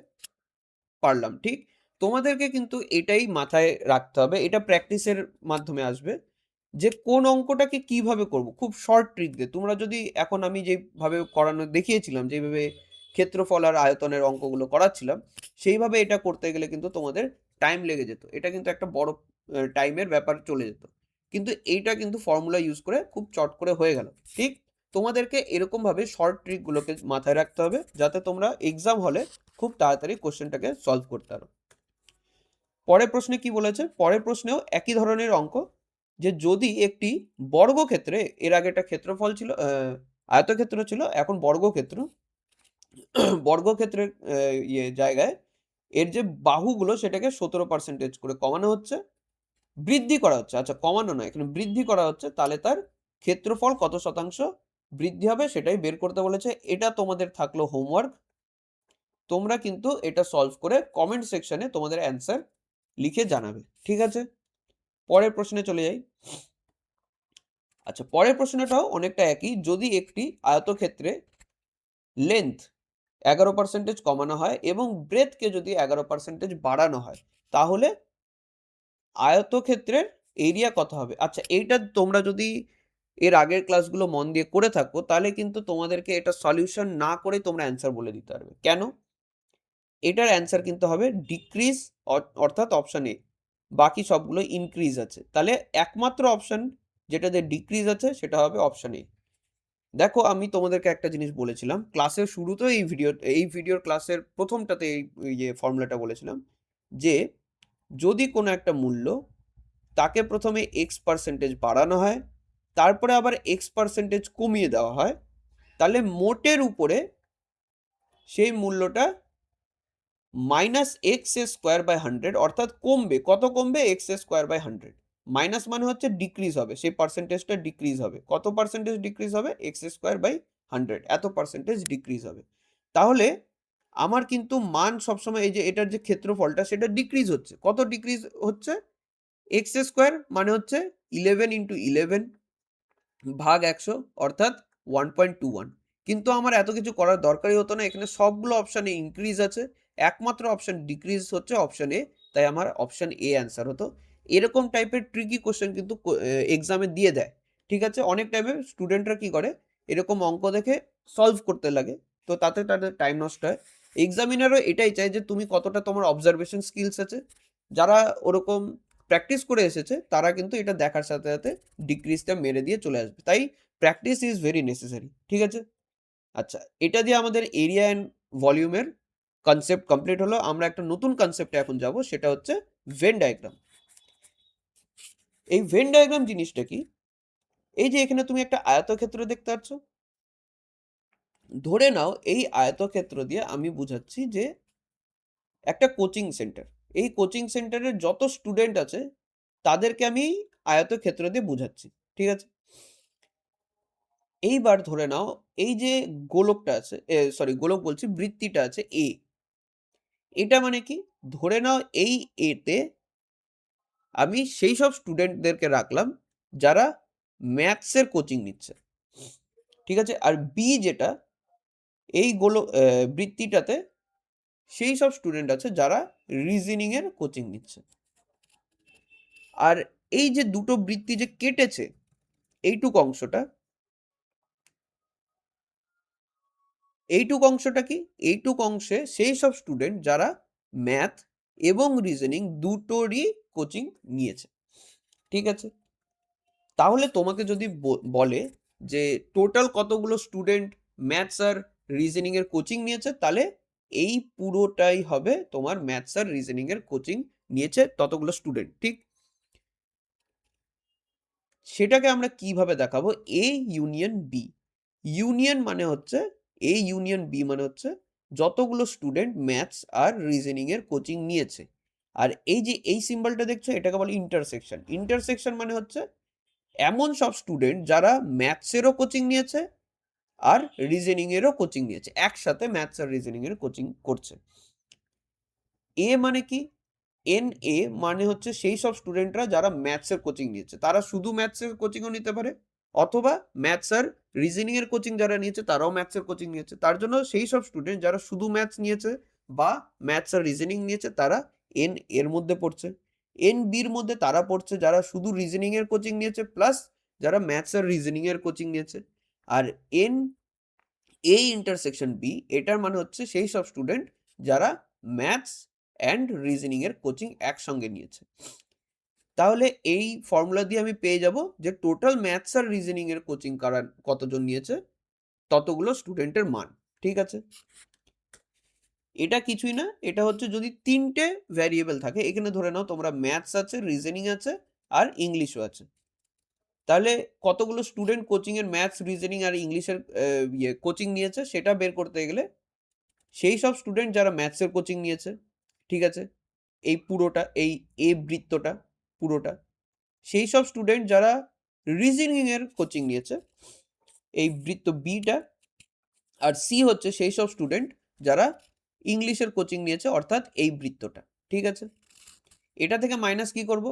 পারলাম, ঠিক? তোমাদেরকে কিন্তু এটাই মাথায় রাখতে হবে, এটা প্র্যাকটিসের মাধ্যমে আসবে, যে কোন অঙ্কটাকে কিভাবে করব, খুব শর্ট ট্রিক দিয়ে। তোমরা যদি এখন আমি যেভাবে করানো দেখিয়েছিলাম, যেভাবে ক্ষেত্রফল আর আয়তনের অঙ্কগুলো করাচ্ছিলাম, সেইভাবে এটা করতে গেলে কিন্তু তোমাদের টাইম লেগে যেত, এটা কিন্তু একটা বড় টাইমের ব্যাপার চলে যেত। কিন্তু এইটা কিন্তু ফর্মুলা ইউজ করে খুব চট করে হয়ে গেল, ঠিক? তোমাদেরকে এরকম ভাবে শর্ট ট্রিকগুলোকে মাথায় রাখতে হবে, যাতে তোমরা এক্সাম হলে খুব তাড়াতাড়ি কোশ্চেনটাকে সলভ করতে পারো। পরের প্রশ্নে কি বলেছে? পরের প্রশ্নেও একই ধরনের অঙ্ক, যে যদি একটি বর্গক্ষেত্রে, এর আগে একটা ক্ষেত্রফল ছিল, আয়তক্ষেত্র ছিল, এখন বর্গক্ষেত্র, বর্গক্ষেত্রের জায়গায় এর যে বাহুগুলো সেটাকে 17% করে কমানো হচ্ছে, বৃদ্ধি করা হচ্ছে, আচ্ছা কমানো নয়, এখানে বৃদ্ধি করা হচ্ছে, তাহলে তার ক্ষেত্রফল কত শতাংশ বৃদ্ধি হবে সেটাই বের করতে বলেছে। এটা তোমাদের থাকলো হোমওয়ার্ক, তোমরা কিন্তু এটা সলভ করে কমেন্ট সেকশনে তোমাদের অ্যান্সার লিখে জানাবে, ঠিক আছে? পরের প্রশ্নে চলে যাই। আচ্ছা, পরের প্রশ্নটাও অনেকটা একই, যদি একটি আয়তক্ষেত্রে লেন্থ 11% কমানো হয় এবং ব্রেথকে যদি 11% বাড়ানো হয়, তাহলে আয়তক্ষেত্রের এরিয়া কত হবে? আচ্ছা, এইটা তোমরা যদি এর আগের ক্লাসগুলো মন দিয়ে করে থাকো, তাহলে কিন্তু তোমাদেরকে এটা সলিউশন না করে তোমরা অ্যান্সার বলে দিতে পারবে। কেন? এটার অ্যান্সার কিন্তু হবে ডিক্রিজ, অর্থাৎ অপশন এ, বাকি সবগুলো ইনক্রিজ আছে, তাহলে একমাত্র অপশন যেটাতে ডিক্রিজ আছে সেটা হবে অপশন এ। দেখো আমি তোমাদেরকে একটা জিনিস বলেছিলাম ক্লাসের শুরুতেও, এই ভিডিওর ক্লাসের প্রথমটাতে এই যে ফর্মুলাটা বলেছিলাম, যে যদি কোনো একটা মূল্য, তাকে প্রথমে x% বাড়ানো হয়, তারপরে আবার x% কমিয়ে দেওয়া হয়, তাহলে মোটের উপরে সেই মূল্যটা -x²/100, অর্থাৎ কমবে, কত কমবে? x²/100। মাইনাস মানে হচ্ছে ডিক্রিজ হবে, সেই পার্সেন্টেজটা ডিক্রিজ হবে, কত পার্সেন্টেজ ডিক্রিজ হবে? x²/100, এত পার্সেন্টেজ ডিক্রিজ হবে। তাহলে আমার কিন্তু মান সবসময়, এই যে এটার যে ক্ষেত্রফলটা সেটা ডিক্রিজ হচ্ছে, কত ডিক্রিজ হচ্ছে? x² মানে হচ্ছে 11 × 11 ভাগ 100, অর্থাৎ 1.21। কিন্তু আমার এত কিছু করার দরকারই হতো না, এখানে সবগুলো অপশানে ইনক্রিজ আছে, একমাত্র অপশন ডিক্রিজ হচ্ছে অপশন এ, তাই আমার অপশন এ অ্যান্সার হতো। এরকম টাইপের ট্রিকি কোশ্চেন কিন্তু এক্সামে দিয়ে দেয়, ঠিক আছে? অনেক টাইমে স্টুডেন্টরা কি করে, এরকম অঙ্ক দেখে সলভ করতে লাগে, তো তাতে তাদের টাইম নষ্ট হয়। এক্সামিনারও এটাই চায় যে তুমি কতটা তোমার অবজারভেশন স্কিলস আছে। যারা ওরকম প্র্যাকটিস করে এসেছে তারা কিন্তু এটা দেখার সাথে সাথে ডিক্রিজটা মেরে দিয়ে চলে আসবে, তাই প্র্যাকটিস ইজ ভেরি নেসেসারি, ঠিক আছে? আচ্ছা, এটা দিয়ে আমাদের এরিয়া অ্যান্ড ভলিউমের কনসেপ্ট কমপ্লিট হলো। আমরা একটা নতুন কনসেপ্টে এখন যাব, সেটা হচ্ছে ভেন ডায়াগ্রাম। এই ভেন ডায়াগ্রাম জিনিসটা কি? এই যে এখানে তুমি একটা আয়তক্ষেত্র দেখতে পাচ্ছ, ধরে নাও এই আয়তক্ষেত্র দিয়ে আমি বুঝাচ্ছি যে একটা কোচিং সেন্টার, এই কোচিং সেন্টারের যত স্টুডেন্ট আছে তাদেরকে আমি আয়তক্ষেত্র দিয়ে বুঝাচ্ছি, ঠিক আছে? এইবার ধরে নাও এই যে গোলকটা আছে, সরি গোলক বলছি, বৃত্তিটা আছে এ, এটা মানে কি? ধরে নাও এই এতে আমি সেই সব স্টুডেন্টদেরকে রাখলাম যারা ম্যাথসের কোচিং নিচ্ছে, ঠিক আছে? আর বি যেটা, এই বৃত্তিটাতে সেই সব স্টুডেন্ট আছে যারা রিজনিং এর কোচিং নিচ্ছে। আর এই যে দুটো বৃত্তি যে কেটেছে, এইটুক অংশটা, এইটুক অংশটা কি? এইটুক অংশে সেই সব স্টুডেন্ট যারা ম্যাথ এবং রিজনিং দুটোরই কোচিং নিয়েছে, ঠিক আছে? তাহলে তোমাকে যদি বলে যে টোটাল কতগুলো স্টুডেন্ট ম্যাথস আর রিজনিং এর কোচিং নিয়েছে, তাহলে এই পুরোটাই হবে তোমার ম্যাথস আর রিজনিং এর কোচিং নিয়েছে ততগুলো স্টুডেন্ট, ঠিক? সেটাকে আমরা কিভাবে দেখাবো? এ ইউনিয়ন বি। ইউনিয়ন মানে হচ্ছে, এ ইউনিয়ন বি মানে হচ্ছে যতগুলো স্টুডেন্ট ম্যাথস আর রিজনিং এর কোচিং নিয়েছে, আর এই যে এই সিম্বলটা দেখছো এটাকে বলে ইন্টারসেকশন। ইন্টারসেকশন মানে হচ্ছে এমন সব স্টুডেন্ট যারা ম্যাথসেরও কোচিং নিয়েছে আর রিজনিং এরও কোচিং নিয়েছে, একসাথে ম্যাথস আর রিজনিং এর কোচিং করছে। এ মানে কি? এন এ মানে হচ্ছে সেই সব স্টুডেন্টরা যারা ম্যাথসের কোচিং নিয়েছে, তারা শুধু ম্যাথসের কোচিংও নিতে পারে, অথবা ম্যাথস আর রিজনিং এর কোচিং যারা নিয়েছে তারাও ম্যাথসের কোচিং নিয়েছে। তার জন্য সেই সব স্টুডেন্ট যারা শুধু ম্যাথস নিয়েছে বা ম্যাথস আর রিজনিং নিয়েছে তারা এন এর মধ্যে পড়ছে। এন বির মধ্যে তারা পড়ছে যারা শুধু রিজনিং এর কোচিং নিয়েছে প্লাস যারা ম্যাথস আর রিজনিং এর কোচিং নিয়েছে। আর এন এ ইন্টারসেকশন বি, এটার মানে হচ্ছে সেই সব স্টুডেন্ট যারা ম্যাথস অ্যান্ড রিজনিং এর কোচিং একসঙ্গে নিয়েছে। তাহলে এই ফর্মুলা দিয়ে আমি পেয়ে যাব যে টোটাল ম্যাথস আর রিজনিং এর কোচিং কতজন নিয়েছে, ততগুলো স্টুডেন্টের মান। ঠিক আছে, এটা কিছুই না, এটা হচ্ছে যদি তিনটে ভ্যারিয়েবল থাকে, এখানে ধরে নাও তোমরা ম্যাথস আছে, রিজনিং আছে আর ইংলিশও আছে, তাহলে কতগুলো স্টুডেন্ট কোচিং এর ম্যাথস, রিজনিং আর ইংলিশের কোচিং নিয়েছে সেটা বের করতে গেলে সেই সব স্টুডেন্ট যারা ম্যাথসের কোচিং নিয়েছে, ঠিক আছে, এই পুরোটা, এই এ বৃত্তটা পুরোটা, সেই সব স্টুডেন্ট যারা রিজনিং এর কোচিং নিয়েছে, এই বৃত্ত বিটা, আর সি হচ্ছে সেই সব স্টুডেন্ট যারা ইংলিশের কোচিং নিয়েছে, অর্থাৎ এই বৃত্তটা। ঠিক আছে, এটা থেকে মাইনাস কি করব?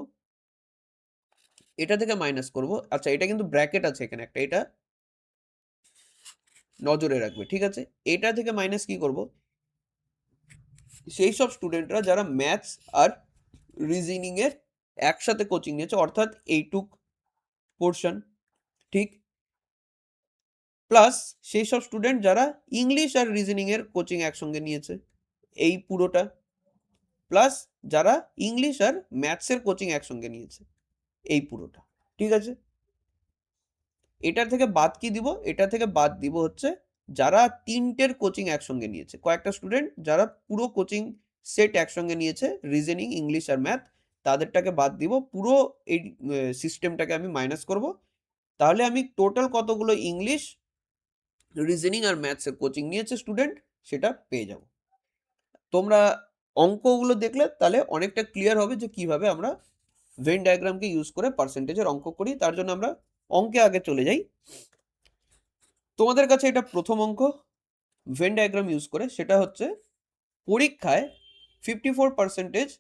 এটা থেকে মাইনাস করব। আচ্ছা, এটা কিন্তু ব্র্যাকেট আছে এখানে একটা, এটা নজরে রাখবে। ঠিক আছে, এটা থেকে মাইনাস কি করব? সেই সব স্টুডেন্টরা যারা ম্যাথস আর রিজনিং এর একসাথে কোচিং নিয়েছে, অর্থাৎ এইটুক পোর্শন, ঠিক, প্লাস সেই সব স্টুডেন্ট যারা ইংলিশ আর রিজনিং এর কোচিং একসঙ্গে নিয়েছে, এই পুরোটা, প্লাস যারা ইংলিশ আর ম্যাথসের কোচিং একসঙ্গে নিয়েছে, এই পুরোটা। ঠিক আছে, এটার থেকে বাদ কি দিব? এটা থেকে বাদ দিব হচ্ছে যারা তিনটের কোচিং একসঙ্গে নিয়েছে, কয়েকটা স্টুডেন্ট যারা পুরো কোচিং সেট একসঙ্গে নিয়েছে, রিজনিং, ইংলিশ আর ম্যাথ, তাদেরটাকে বাদ দিব, পুরো এই সিস্টেমটাকে আমি মাইনাস করব। তাহলে আমি টোটাল কতগুলো ইংলিশ, রিজনিং আর ম্যাথসের কোচিং নিয়েছে স্টুডেন্ট সেটা পেয়ে যাব। তোমরা অঙ্কগুলো দেখলে তাহলে অনেকটা ক্লিয়ার হবে যে কিভাবে আমরা ভেন ডায়াগ্রামকে ইউজ করে পার্সেন্টেজের অঙ্ক করি। তার জন্য আমরা অঙ্কে আগে চলে যাই। তোমাদের কাছে এটা প্রথম অঙ্ক ভেন ডায়াগ্রাম ইউজ করে, সেটা হচ্ছে পরীক্ষায় 54%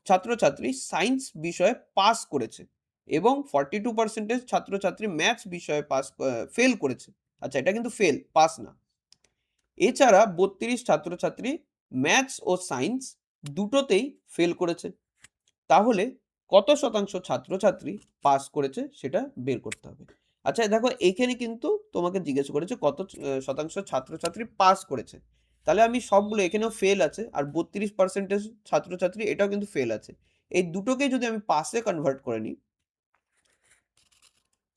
ছাত্রছাত্রী সায়েন্স বিষয়ে পাস করেছে এবং 42% ছাত্রছাত্রী ম্যাথস বিষয়ে ফেল করেছে। আচ্ছা, এটা কিন্তু ফেল, পাস না। এছাড়া 32 ছাত্রছাত্রী ম্যাথস ও সায়েন্স দুটোতেই ফেল করেছে। তাহলে কত শতাংশ ছাত্রছাত্রী পাস করেছে সেটা বের করতে হবে। আচ্ছা দেখো, এইখানে কিন্তু তোমাকে জিজ্ঞেস করেছে কত শতাংশ ছাত্রছাত্রী পাস করেছে, তাহলে আমি সবগুলো, এখানেও ফেল আছে আর 32% ছাত্রছাত্রী এটাও কিন্তু ফেল আছে, এই দুটোকে যদি আমি পাসে কনভার্ট করে নিই,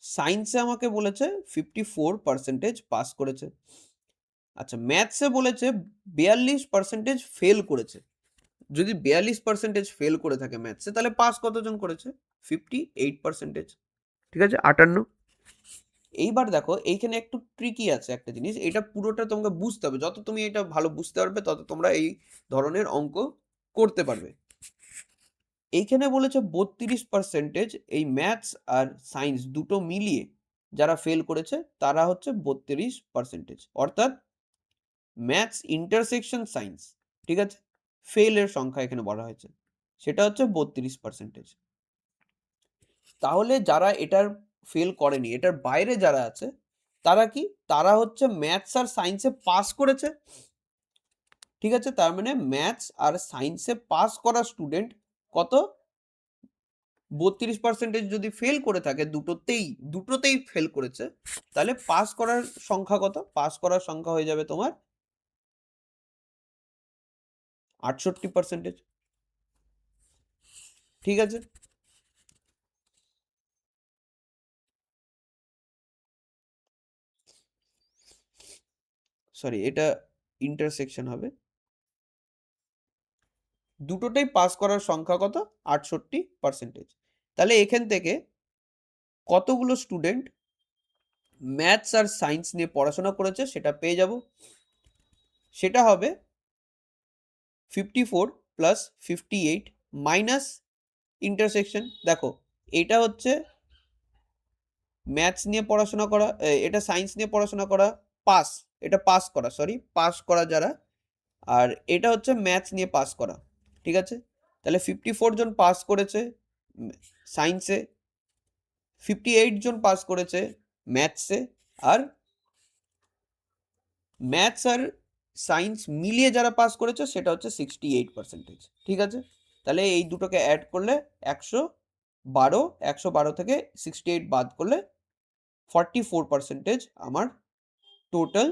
সায়েন্সে আমাকে বলেছে 54% পাস করেছে, আচ্ছা ম্যাথসে বলেছে 42% ফেল করেছে। যদি 42% ফেল করে থাকে ম্যাথসে, তাহলে পাস কতজন করেছে? 58%। ঠিক আছে, 58। এইবার দেখো এইখানে একটু ট্রিকি আছে একটা জিনিস, এটা পুরোটা তোমাকে বুঝতে হবে, যত তুমি এটা ভালো বুঝতে পারবে তত তোমরা এই ধরনের অঙ্ক করতে পারবে। এইখানে বলেছে 32% এই ম্যাথস আর সায়েন্স দুটো মিলিয়ে যারা ফেল করেছে তারা হচ্ছে 32%, অর্থাৎ ম্যাথস ইন্টারসেকশন সায়েন্স, ঠিক আছে, ফেলের সংখ্যা এখানে বলা হয়েছে, সেটা হচ্ছে 32%। তাহলে যারা এটার ফেল করেনি, এটার বাইরে যারা আছে তারা কি? তারা হচ্ছে ম্যাথস আর সায়েন্সে পাস করেছে। ঠিক আছে, তার মানে ম্যাথস আর সায়েন্সে পাস করা স্টুডেন্ট কত? 32% যদি ফেল করে থাকে, দুটোতেই ফেল করেছে, তাহলে পাস করার সংখ্যা কত? পাস করার সংখ্যা হয়ে যাবে তোমার 68%। ঠিক আছে, সরি, এটা ইন্টারসেকশন হবে, দুটোতেই পাস করার সংখ্যা কত? 68%। তাহলে এখান থেকে কতগুলো স্টুডেন্ট ম্যাথস আর সায়েন্স নিয়ে পড়াশোনা করেছে সেটা পেয়ে যাব। সেটা হবে 54 প্লাস 58 মাইনাস ইন্টারসেকশন। দেখো এটা হচ্ছে ম্যাথস নিয়ে পড়াশোনা করা, এটা সায়েন্স নিয়ে পড়াশোনা করা, পাস, এটা পাস করা, সরি পাস করা যারা, আর এটা হচ্ছে ম্যাথস নিয়ে পাস করা। ঠিক আছে, তাহলে 54 জন পাস করেছে সায়েন্সে, 58 জন পাস করেছে ম্যাথসে, আর ম্যাথস আর সায়েন্স মিলিয়ে যারা পাস করেছে সেটা হচ্ছে 68%। ঠিক আছে, তাহলে এই দুটোকে অ্যাড করলে 112, 112 থেকে 68 বাদ করলে 44% আমার টোটাল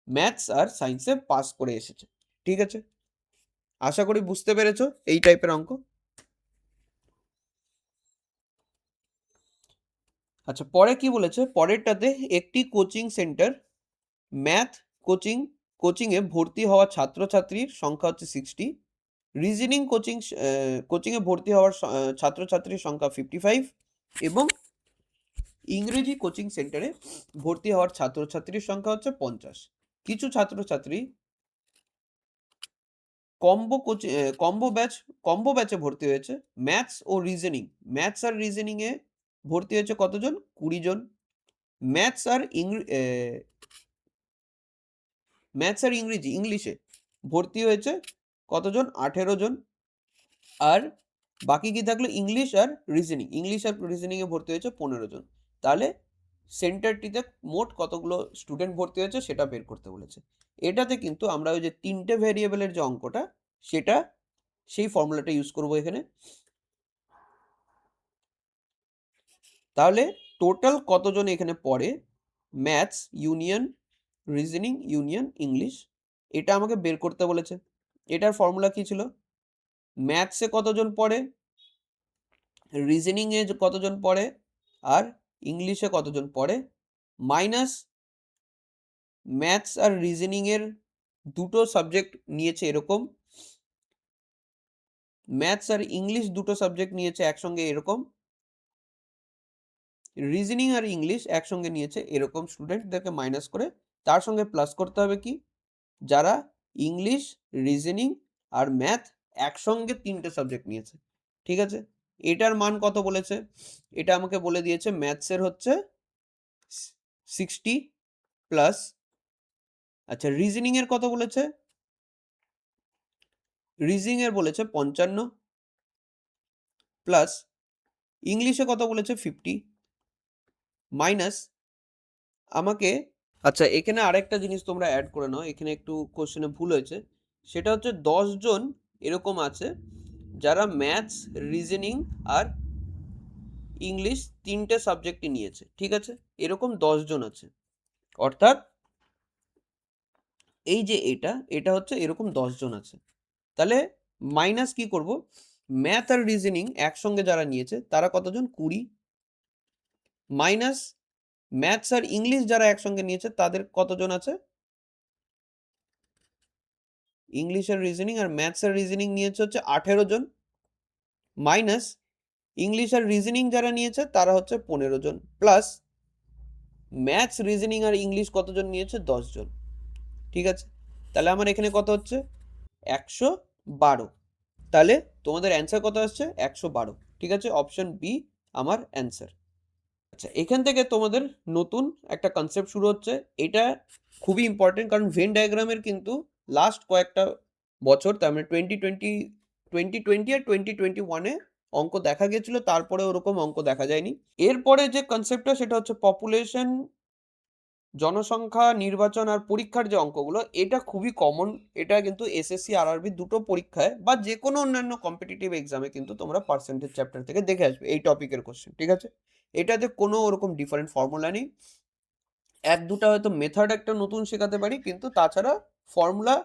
ম্যাথস আর সায়েন্সে পাস করে এসেছে। ঠিক আছে, আশা করি বুঝতে পেরেছো এই টাইপের অঙ্ক। আচ্ছা, পরে কি বলেছে, পরেরটাতে একটি কোচিং সেন্টার ম্যাথ কোচিংয়ে ভর্তি হওয়া ছাত্রছাত্রীর সংখ্যা হচ্ছে 60, রিজনিং কোচিংয়ে ভর্তি হওয়ার ছাত্রছাত্রীর সংখ্যা 55, এবং ইংরেজি কোচিং সেন্টারে ভর্তি হওয়ার ছাত্রছাত্রীর সংখ্যা হচ্ছে 50। কিছু ছাত্রছাত্রী কম্বো ব্যাচে ভর্তি হয়েছে। ম্যাথস আর রিজনিং এ ভর্তি হয়েছে কতজন? 20 জন। ম্যাথস আর ইংলিশে ভর্তি হয়েছে কতজন? 18 জন। আর বাকি কি থাকলো? ইংলিশ আর রিজনিং এ ভর্তি হয়েছে 15 জন। তাহলে সেন্টারটিতে মোট কতগুলো স্টুডেন্ট ভর্তি হয়েছে সেটা বের করতে বলেছে। এটাতে কিন্তু আমরা ওই যে 3টে ভেরিয়েবলের যে অঙ্কটা, সেটা সেই ফর্মুলাটা ইউজ করব এখানে। তাহলে টোটাল কতজন এখানে পড়ে maths union reasoning union English, এটা আমাকে বের করতে বলেছে। এটার ফর্মুলা কি ছিল? ম্যাথসে কতজন পড়ে, রিজনিং এ কতজন পড়ে, আর ইংলিশে কতজন পড়ে, মাইনাস ম্যাথস আর রিজনিং এর দুটো সাবজেক্ট নিয়েছে এরকম, ম্যাথস আর ইংলিশ দুটো সাবজেক্ট নিয়েছে একসঙ্গে এরকম, রিজনিং আর ইংলিশ একসঙ্গে নিয়েছে এরকম স্টুডেন্টদেরকে মাইনাস করে তার সঙ্গে প্লাস করতে হবে কি, যারা ইংলিশ, রিজনিং আর ম্যাথ একসঙ্গে 3টে সাবজেক্ট নিয়েছে। ঠিক আছে, এটার মান কত বলেছে? এটা আমাকে বলে দিয়েছে ম্যাথসের হচ্ছে 60 প্লাস, আচ্ছা রিজনিং এর কত বলেছে? রিজনিং এর বলেছে 55 প্লাস ইংলিশে কত বলেছে? 50 মাইনাস আমাকে, আচ্ছা এখানে আরেকটা জিনিস তোমরা অ্যাড করে নাও, এখানে একটু কোশ্চেনে ভুল হয়েছে। সেটা হচ্ছে 10 জন এরকম আছে যারা ম্যাথস, রিজনিং আর ইংলিশ 3টে সাবজেক্টই নিয়েছে। ঠিক আছে, এরকম 10 জন আছে, অর্থাৎ এই যে এটা হচ্ছে এরকম 10 জন আছে। তাহলে মাইনাস কি করব, ম্যাথ আর রিজনিং একসঙ্গে যারা নিয়েছে তারা কতজন? 20, মাইনাস ম্যাথস আর ইংলিশ যারা একসঙ্গে নিয়েছে তাদের কতজন আছে? ইংলিশ আর রিজনিং আর ম্যাথস আর রিজনিং নিয়েছে হচ্ছে 18 জন, মাইনাস ইংলিশ আর রিজনিং যারা নিয়েছে তারা হচ্ছে 15 জন, প্লাস ম্যাথস, রিজনিং আর ইংলিশ কতজন নিয়েছে? 10 জন। ঠিক আছে, তাহলে আমার এখানে কত হচ্ছে? 112। তাহলে তোমাদের অ্যান্সার কত আসছে? 112। ঠিক আছে, অপশন বি আমার অ্যান্সার। আচ্ছা, এখান থেকে তোমাদের নতুন একটা কনসেপ্ট শুরু হচ্ছে। এটা খুবই ইম্পর্টেন্ট, কারণ ভেন ডায়াগ্রামের কিন্তু লাস্ট কয়েকটা বছর, তার মানে 2020 আর 2021-এ অঙ্ক দেখা গেছিল, তারপরে ওরকম অঙ্ক দেখা যায়নি। এরপরে যে কনসেপ্টটা সেটা হচ্ছে পপুলেশন, জনসংখ্যা, নির্বাচন আর পরীক্ষার যে অঙ্কগুলো, এটা খুবই কমন। এটা কিন্তু এসএসসি আরআরবি দুটো পরীক্ষায় বা যে কোনো অন্যান্য কম্পিটিটিভ এক্সামে কিন্তু তোমরা পার্সেন্টেজ চ্যাপ্টার থেকে দেখে আসবে এই টপিকের কোশ্চেন। ঠিক আছে, এটাতে কোনো ওরকম ডিফারেন্ট ফর্মুলা নেই, এক দুটা হয়তো মেথড একটা নতুন শেখাতে পারি, কিন্তু তাছাড়া ফর্মুলা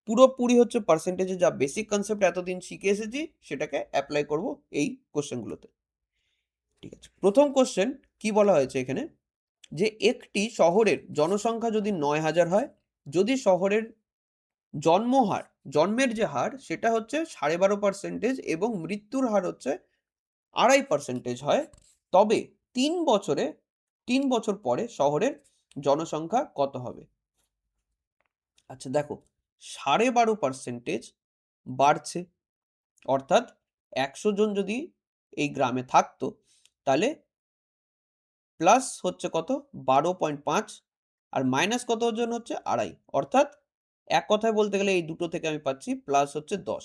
পুরোপুরি হচ্ছে পার্সেন্টেজে যা বেসিক কনসেপ্ট এতদিন শিখে এসেছি সেটাকে অ্যাপ্লাই করব এই কোশ্চেনগুলোতে। ঠিক আছে, প্রথম কোশ্চেন কি বলা হয়েছে এখানে, যে একটি শহরের জনসংখ্যা যদি 9,000 হয়, যদি শহরের জন্মের যে হার সেটা হচ্ছে 12.5% এবং মৃত্যুর হার হচ্ছে 2.5% হয়, তবে 3 বছর পরে শহরের জনসংখ্যা কত হবে? আচ্ছা দেখো, 12.5% বাড়ছে। অর্থাৎ 100 জন যদি এই গ্রামে থাকতো তাহলে প্লাস হচ্ছে কত 12.5 আর মাইনাস কত জন হচ্ছে 2.5, অর্থাৎ এক কথায় বলতে গেলে এই দুটো থেকে আমি পাচ্ছি প্লাস হচ্ছে 10।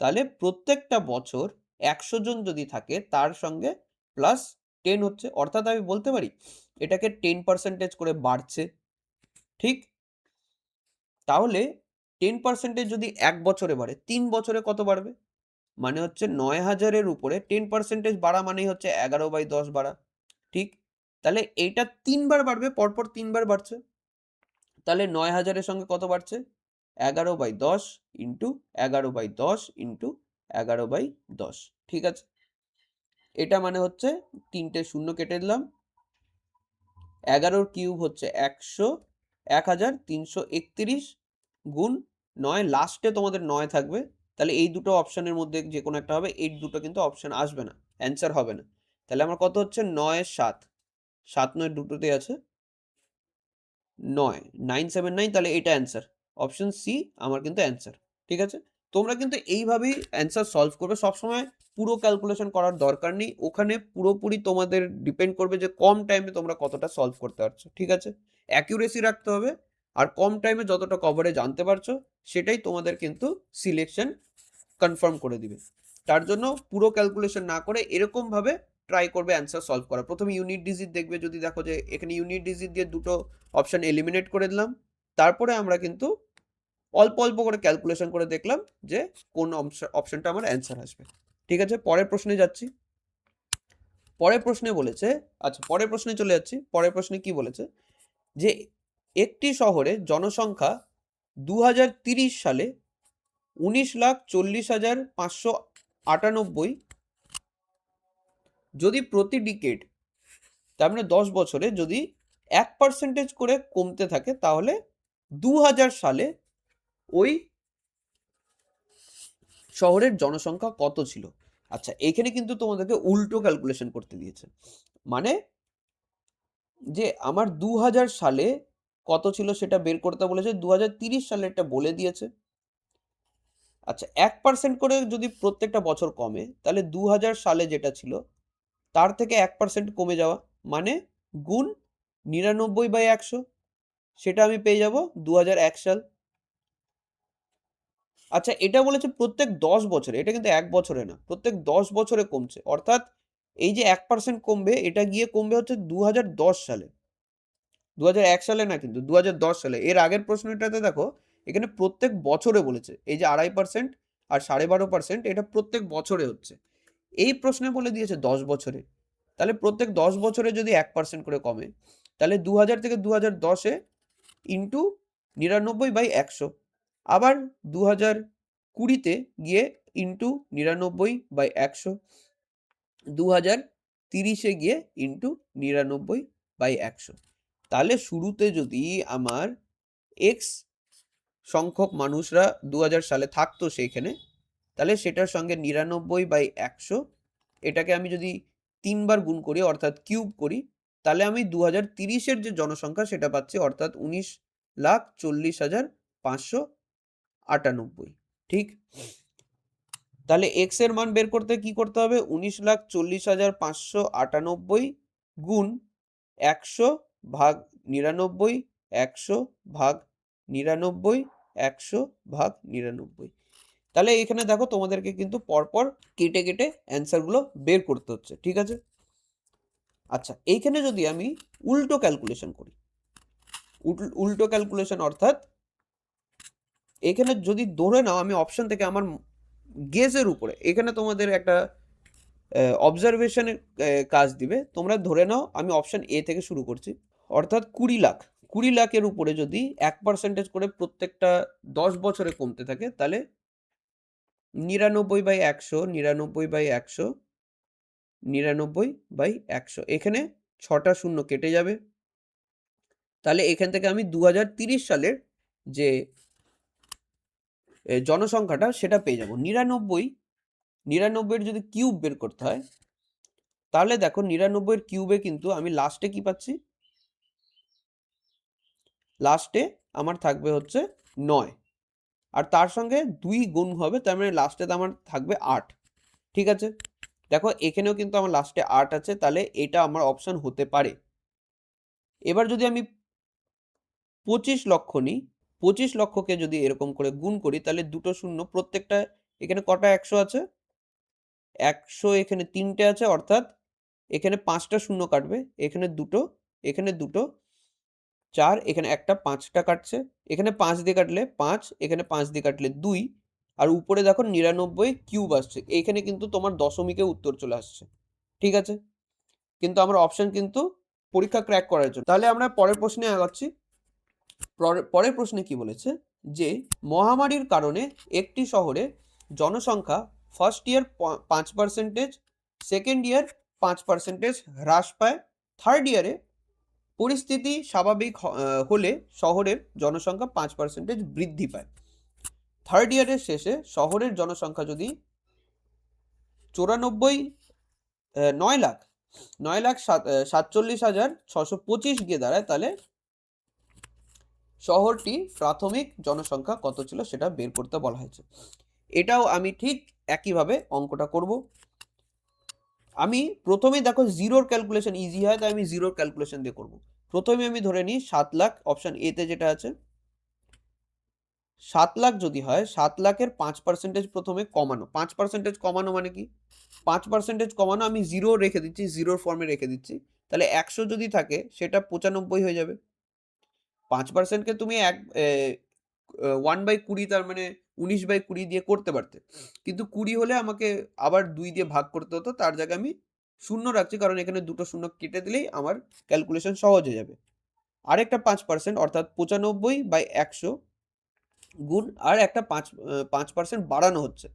তাহলে প্রত্যেকটা বছর 100 জন যদি থাকে তার সঙ্গে প্লাস 10 হচ্ছে, অর্থাৎ আমি বলতে পারি এটাকে 10% করে বাড়ছে। ঠিক, তাহলে 10% যদি এক বছরে বাড়ে 3 বছরে কত বাড়বে? মানে হচ্ছে 9000-এর উপরে 10% বাড়া মানেই হচ্ছে 11/10 বাড়া। ঠিক, তাহলে এইটা 3 বার বাড়বে, পরপর 3 বার বাড়ছে। তাহলে 9000-এর সঙ্গে কত বাড়ছে? 11/10 ইন্টু 11/10 ইন্টু 11/10। ঠিক আছে, এটা মানে হচ্ছে 3টে শূন্য কেটে দিলাম। 11 কিউব হচ্ছে 100, 1331 গুণ 9, লাস্টে তোমাদের 9 থাকবে। তাহলে এই দুটো অপশনের মধ্যে যে কোনো একটা হবে, এই দুটো কিন্তু অপশন আসবে না, অ্যান্সার হবে না। তাহলে আমার কত হচ্ছে 9 7, 7 9 দুটোতেই আছে 9, 979, তাহলে এটা অ্যান্সার। অপশন সি আমার কিন্তু অ্যান্সার। ঠিক আছে, তোমরা কিন্তু এইভাবেই অ্যান্সার সলভ করবে। সবসময় পুরো ক্যালকুলেশন করার দরকার নেই, ওখানে পুরোপুরি তোমাদের ডিপেন্ড করবে যে কম টাইমে তোমরা কতটা সলভ করতে পারছো। ঠিক আছে, অ্যাকিউরেসি রাখতে হবে, আর কম টাইমে যতটা কভারেজ আনতে পারছো সেটাই তোমাদের কিন্তু সিলেকশন কনফার্ম করে দিবে। তার জন্য পুরো ক্যালকুলেশন না করে এরকমভাবে ট্রাই করবে অ্যান্সার সলভ করা। প্রথমে ইউনিট ডিজিট দেখবে, যদি দেখো যে এখানে ইউনিট ডিজিট দিয়ে দুটো অপশন এলিমিনেট করে দিলাম, তারপরে আমরা কিন্তু অল্প অল্প করে ক্যালকুলেশন করে দেখলাম যে কোন অপশনটা আমার অ্যান্সার আসবে। ঠিক আছে, পরের প্রশ্নে যাচ্ছি। পরের প্রশ্নে বলেছে, আচ্ছা পরের প্রশ্নে চলে যাচ্ছি। পরের প্রশ্নে কি বলেছে যে একটি শহরে জনসংখ্যা 2030 সালে 19,40,598, যদি প্রতি ডিকেড, তার মানে 10 বছরে যদি 1% করে কমতে থাকে, তাহলে 2000 সালে ওই শহরের জনসংখ্যা কত ছিল? আচ্ছা, এখানে কিন্তু তোমাদেরকে উল্টো ক্যালকুলেশন করতে দিয়েছে। মানে যে আমার 2000 সালে কত ছিল সেটা বের করতে বলেছে, 2030 সালেরটা বলে দিয়েছে। আচ্ছা, 1% করে যদি প্রত্যেকটা বছর কমে, তাহলে 2000 সালে যেটা ছিল তার থেকে 1% কমে যাওয়া, মানে গুণ 99/100, সেটা আমি পেয়ে যাব 2001 সাল। আচ্ছা, এটা বলেছে প্রত্যেক 10 বছরে, এটা কিন্তু 1 বছরে না, প্রত্যেক 10 বছরে কমছে। অর্থাৎ এই যে 1% কমবে, এটা গিয়ে কমবে হচ্ছে 2010 সালে। 2001 সালে না, কিন্তু 2010 সালে। এর আগের প্রশ্নটাতে দেখো এখানে প্রত্যেক বছরে বলেছে, এই যে 2.5% আর 12.5%, এটা প্রত্যেক বছরে হচ্ছে। এই প্রশ্নে বলে দিয়েছে 10 বছরে। তাহলে প্রত্যেক 10 বছরে যদি 1% করে কমে, তাহলে 2000 থেকে 2010-এ ইন্টু 99/100, আবার 2020-তে গিয়ে ইন্টু 99/100, 2030-এ গিয়ে ইন্টু 99/100। তাহলে শুরুতে যদি আমার এক্স সংখ্যক মানুষরা 2000 সালে থাকতো সেইখানে, তাহলে সেটার সঙ্গে 99/100, এটাকে আমি যদি 3 বার গুণ করি অর্থাৎ কিউব করি, তাহলে আমি 2030-এর যে জনসংখ্যা সেটা পাচ্ছি, অর্থাৎ 19,40,598। ঠিক, তাহলে এক্স এর মান বের করতে কি করতে হবে? 19,40,598 গুণ 100 ভাগ 99, 100 ভাগ 99, 100 ভাগ 99। তাহলে এখানে দেখো তোমাদেরকে কিন্তু পরপর কেটে কেটে অ্যান্সারগুলো বের করতে হচ্ছে। ঠিক আছে, আচ্ছা এইখানে যদি আমি উল্টো ক্যালকুলেশন করি, উল্টো ক্যালকুলেশন অর্থাৎ এখানে যদি ধরে নাও আমি অপশন থেকে আমার গেজের উপরে, এখানে তোমাদের একটা অবজারভেশনের কাজ দিবে। তোমরা ধরে নাও আমি অপশন এ থেকে শুরু করছি, অর্থাৎ 20 লাখ, 20 লাখের উপরে যদি 1% করে প্রত্যেকটা 10 বছরে কমতে থাকে, তাহলে 99/100, 99/100, 99/100, এখানে 6টা শূন্য কেটে যাবে। তাহলে এখান থেকে আমি 2030 সালের যে জনসংখ্যাটা সেটা পেয়ে যাব। 99 যদি কিউব বের করতে হয়, তাহলে দেখো 99 কিউবে কিন্তু আমি লাস্টে কি পাচ্ছি? লাস্টে আমার থাকবে হচ্ছে 9, আর তার সঙ্গে 2 গুণ হবে, তার মানে লাস্টে আমার থাকবে 8। ঠিক আছে, দেখো এখানেও কিন্তু আমার লাস্টে 8 আছে, তাহলে এটা আমার অপশন হতে পারে। এবার যদি আমি 25 লক্ষ নিই, 25 লক্ষকে যদি এরকম করে গুণ করি, তাহলে দুটো শূন্য প্রত্যেকটা, এখানে কটা 100 আছে? 100 এখানে 3টে আছে, অর্থাৎ এখানে 5টা শূন্য কাটবে, এখানে দুটো, এখানে দুটো, 4, এখানে একটা, 5টা কাটছে, এখানে 5 দিয়ে কাটলে 5, এখানে 5 দিয়ে কাটলে 2, আর উপরে দেখো 99 কিউব আসছে, এইখানে কিন্তু তোমার দশমিকে উত্তর চলে আসছে। ঠিক আছে, কিন্তু আমার অপশন কিন্তু পরীক্ষা ক্র্যাক করার জন্য। তাহলে আমরা পরের প্রশ্নে আগাচ্ছি। পরের প্রশ্নে কি বলেছে, যে মহামারীর কারণে একটি শহরে জনসংখ্যা ফার্স্ট ইয়ার 5%, সেকেন্ড ইয়ার 5% হ্রাস পায়, থার্ড ইয়ারে পরিস্থিতি স্বাভাবিক হলে শহরের জনসংখ্যা 5% বৃদ্ধি পায়। থার্ড ইয়ারের শেষে শহরের জনসংখ্যা যদি 9,47,625 গিয়ে দাঁড়ায়, তাহলে শহরটি প্রাথমিক জনসংখ্যা কত ছিল সেটা বের করতে বলা হয়েছে। এটাও আমি ঠিক একইভাবে অঙ্কটা করব। আমি প্রথমেই দেখো জিরোর ক্যালকুলেশন ইজি হয়, তাই আমি জিরোর ক্যালকুলেশন দিয়ে করব। প্রথমে আমি ধরে নিই 7 লাখ, অপশন এ তে যেটা আছে 7 লাখ যদি হয়, 7 লাখের 5% প্রথমে কমানো। 5% কমানো মানে কি? 5% কমানো, আমি জিরো রেখে দিচ্ছি, জিরোর ফর্মে রেখে দিচ্ছি, তাহলে 100 যদি থাকে সেটা 95 হয়ে যাবে। 5%কে তুমি 1/20, তার মানে 19/20 দিয়ে করতে পারতে, কিন্তু 20 হলে আমাকে আবার 2 দিয়ে ভাগ করতে হতো, তার জায়গায় আমি শূন্য রাখছি, কারণ এখানে দুটো শূন্য কেটে দিলেই আমার ক্যালকুলেশন সহজ হয়ে যাবে। আরেকটা 5%, অর্থাৎ 95/100 গুণ আর একটা 5% বাড়ানো হচ্ছে,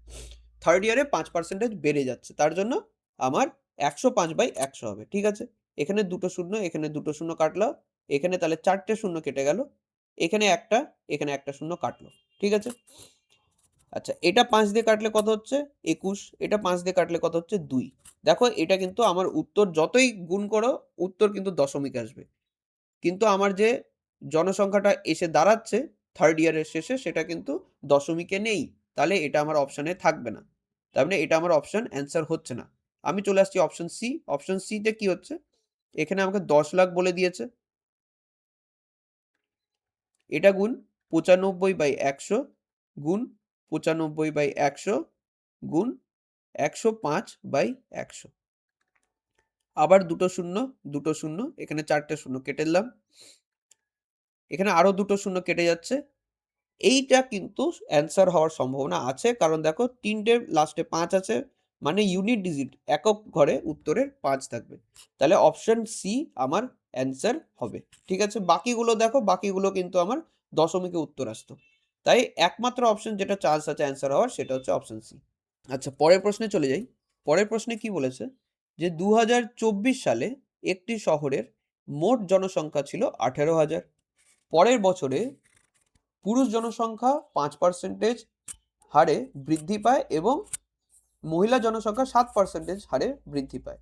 থার্ড ইয়ারে 5% বেড়ে যাচ্ছে, তার জন্য আমার 105/100 হবে। ঠিক আছে, এখানে দুটো শূন্য, এখানে দুটো শূন্য কাটলো, এখানে তাহলে 4টে শূন্য কেটে গেল, এখানে একটা, এখানে একটা শূন্য কাটলো। ঠিক আছে, আচ্ছা এটা 5 দিয়ে কাটলে কত হচ্ছে? 21। এটা 5 দিয়ে কাটলে কত হচ্ছে? 2। দেখো এটা কিন্তু আমার উত্তর, যতই গুণ করো উত্তর কিন্তু দশমিক আসবে, কিন্তু আমার যে জনসংখ্যাটা এসে দাঁড়াচ্ছে থার্ড ইয়ারের শেষে, সেটা কিন্তু দশমিকে নেই, তাহলে এটা আমার অপশানে থাকবে না, তার মানে এটা আমার অপশন অ্যান্সার হচ্ছে না। আমি চলে আসছি অপশন সি। অপশন সিতে কি হচ্ছে, এখানে আমাকে 10 লাখ বলে দিয়েছে, এটা গুণ 95/100 গুণ 95/100 গুণ 105/100, আবার দুটো শূন্য, দুটো শূন্য, এখানে 4টে শূন্য কেটে দিলাম, এখানে আরো দুটো শূন্য কেটে যাচ্ছে। এইটা কিন্তু অ্যান্সার হওয়ার সম্ভাবনা আছে, কারণ দেখো 3টে লাস্টে 5 আছে, মানে ইউনিট ডিজিট একক ঘরে উত্তরের 5 থাকবে, তাহলে অপশন সি আমার অ্যান্সার হবে। ঠিক আছে, বাকিগুলো দেখো, বাকিগুলো কিন্তু আমার দশমিকে উত্তর আসতো, তাই একমাত্র অপশন যেটা চান্স আছে অ্যান্সার হওয়ার, সেটা হচ্ছে অপশন সি। আচ্ছা পরের প্রশ্নে চলে যাই। পরের প্রশ্নে কি বলেছে, যে 2024 সালে একটি শহরের মোট জনসংখ্যা ছিল 18,000, পরের বছরে পুরুষ জনসংখ্যা 5% হারে বৃদ্ধি পায় এবং মহিলা জনসংখ্যা 7% হারে বৃদ্ধি পায়।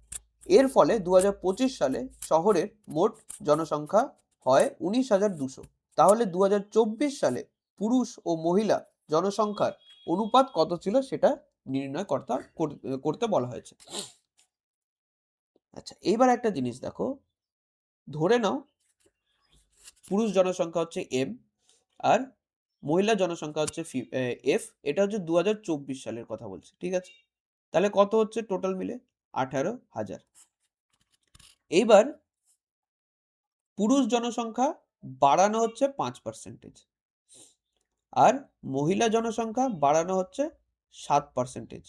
এর ফলে 2025 সালে শহরের মোট জনসংখ্যা হয় 19,200। তাহলে 2024 সালে পুরুষ ও মহিলা জনসংখ্যার অনুপাত কত ছিল সেটা নির্ণয় করতে বলা হয়েছে। আচ্ছা এইবার একটা জিনিস দেখো, ধরে নাও পুরুষ জনসংখ্যা হচ্ছে এম, আর মহিলা জনসংখ্যা হচ্ছে এফ, এটা হচ্ছে 2024 সালের কথা বলছে। ঠিক আছে, তাহলে কত হচ্ছে টোটাল মিলে? 18,000। এইবার পুরুষ জনসংখ্যা বাড়ানো হচ্ছে 5%, আর মহিলা জনসংখ্যা বাড়ানো হচ্ছে 7%।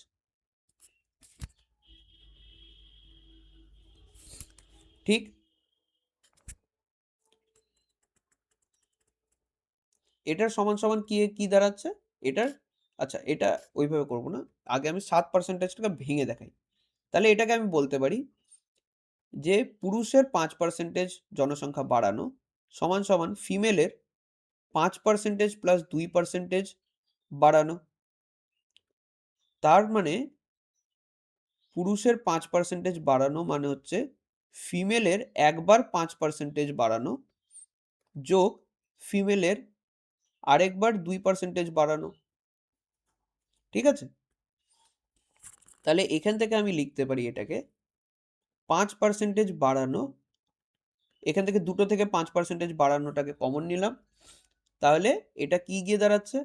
ঠিক, এটার সমান সমান কি দাঁড়াচ্ছে এটার? আচ্ছা এটা ওইভাবে করব না, আগে আমি 7%টাকে ভেঙে দেখাই। তাহলে এটাকে আমি বলতে পারি যে পুরুষের 5% জনসংখ্যা বাড়ানো সমান সমান ফিমেলের 5% প্লাস 2% বাড়ানো। তার মানে পুরুষের 5% বাড়ানো মানে হচ্ছে ফিমেলের একবার 5% বাড়ানো যোগ ফিমেলের আরেকবার 2% বাড়ানো, ঠিক আছে? তাহলে এখান থেকে আমি লিখতে পারি এটাকে 5% বাড়ানো, এখান থেকে দুটো থেকে 5% বাড়ানোটাকে কমন নিলাম, তাহলে এটা কি গিয়ে দাঁড়াচ্ছে,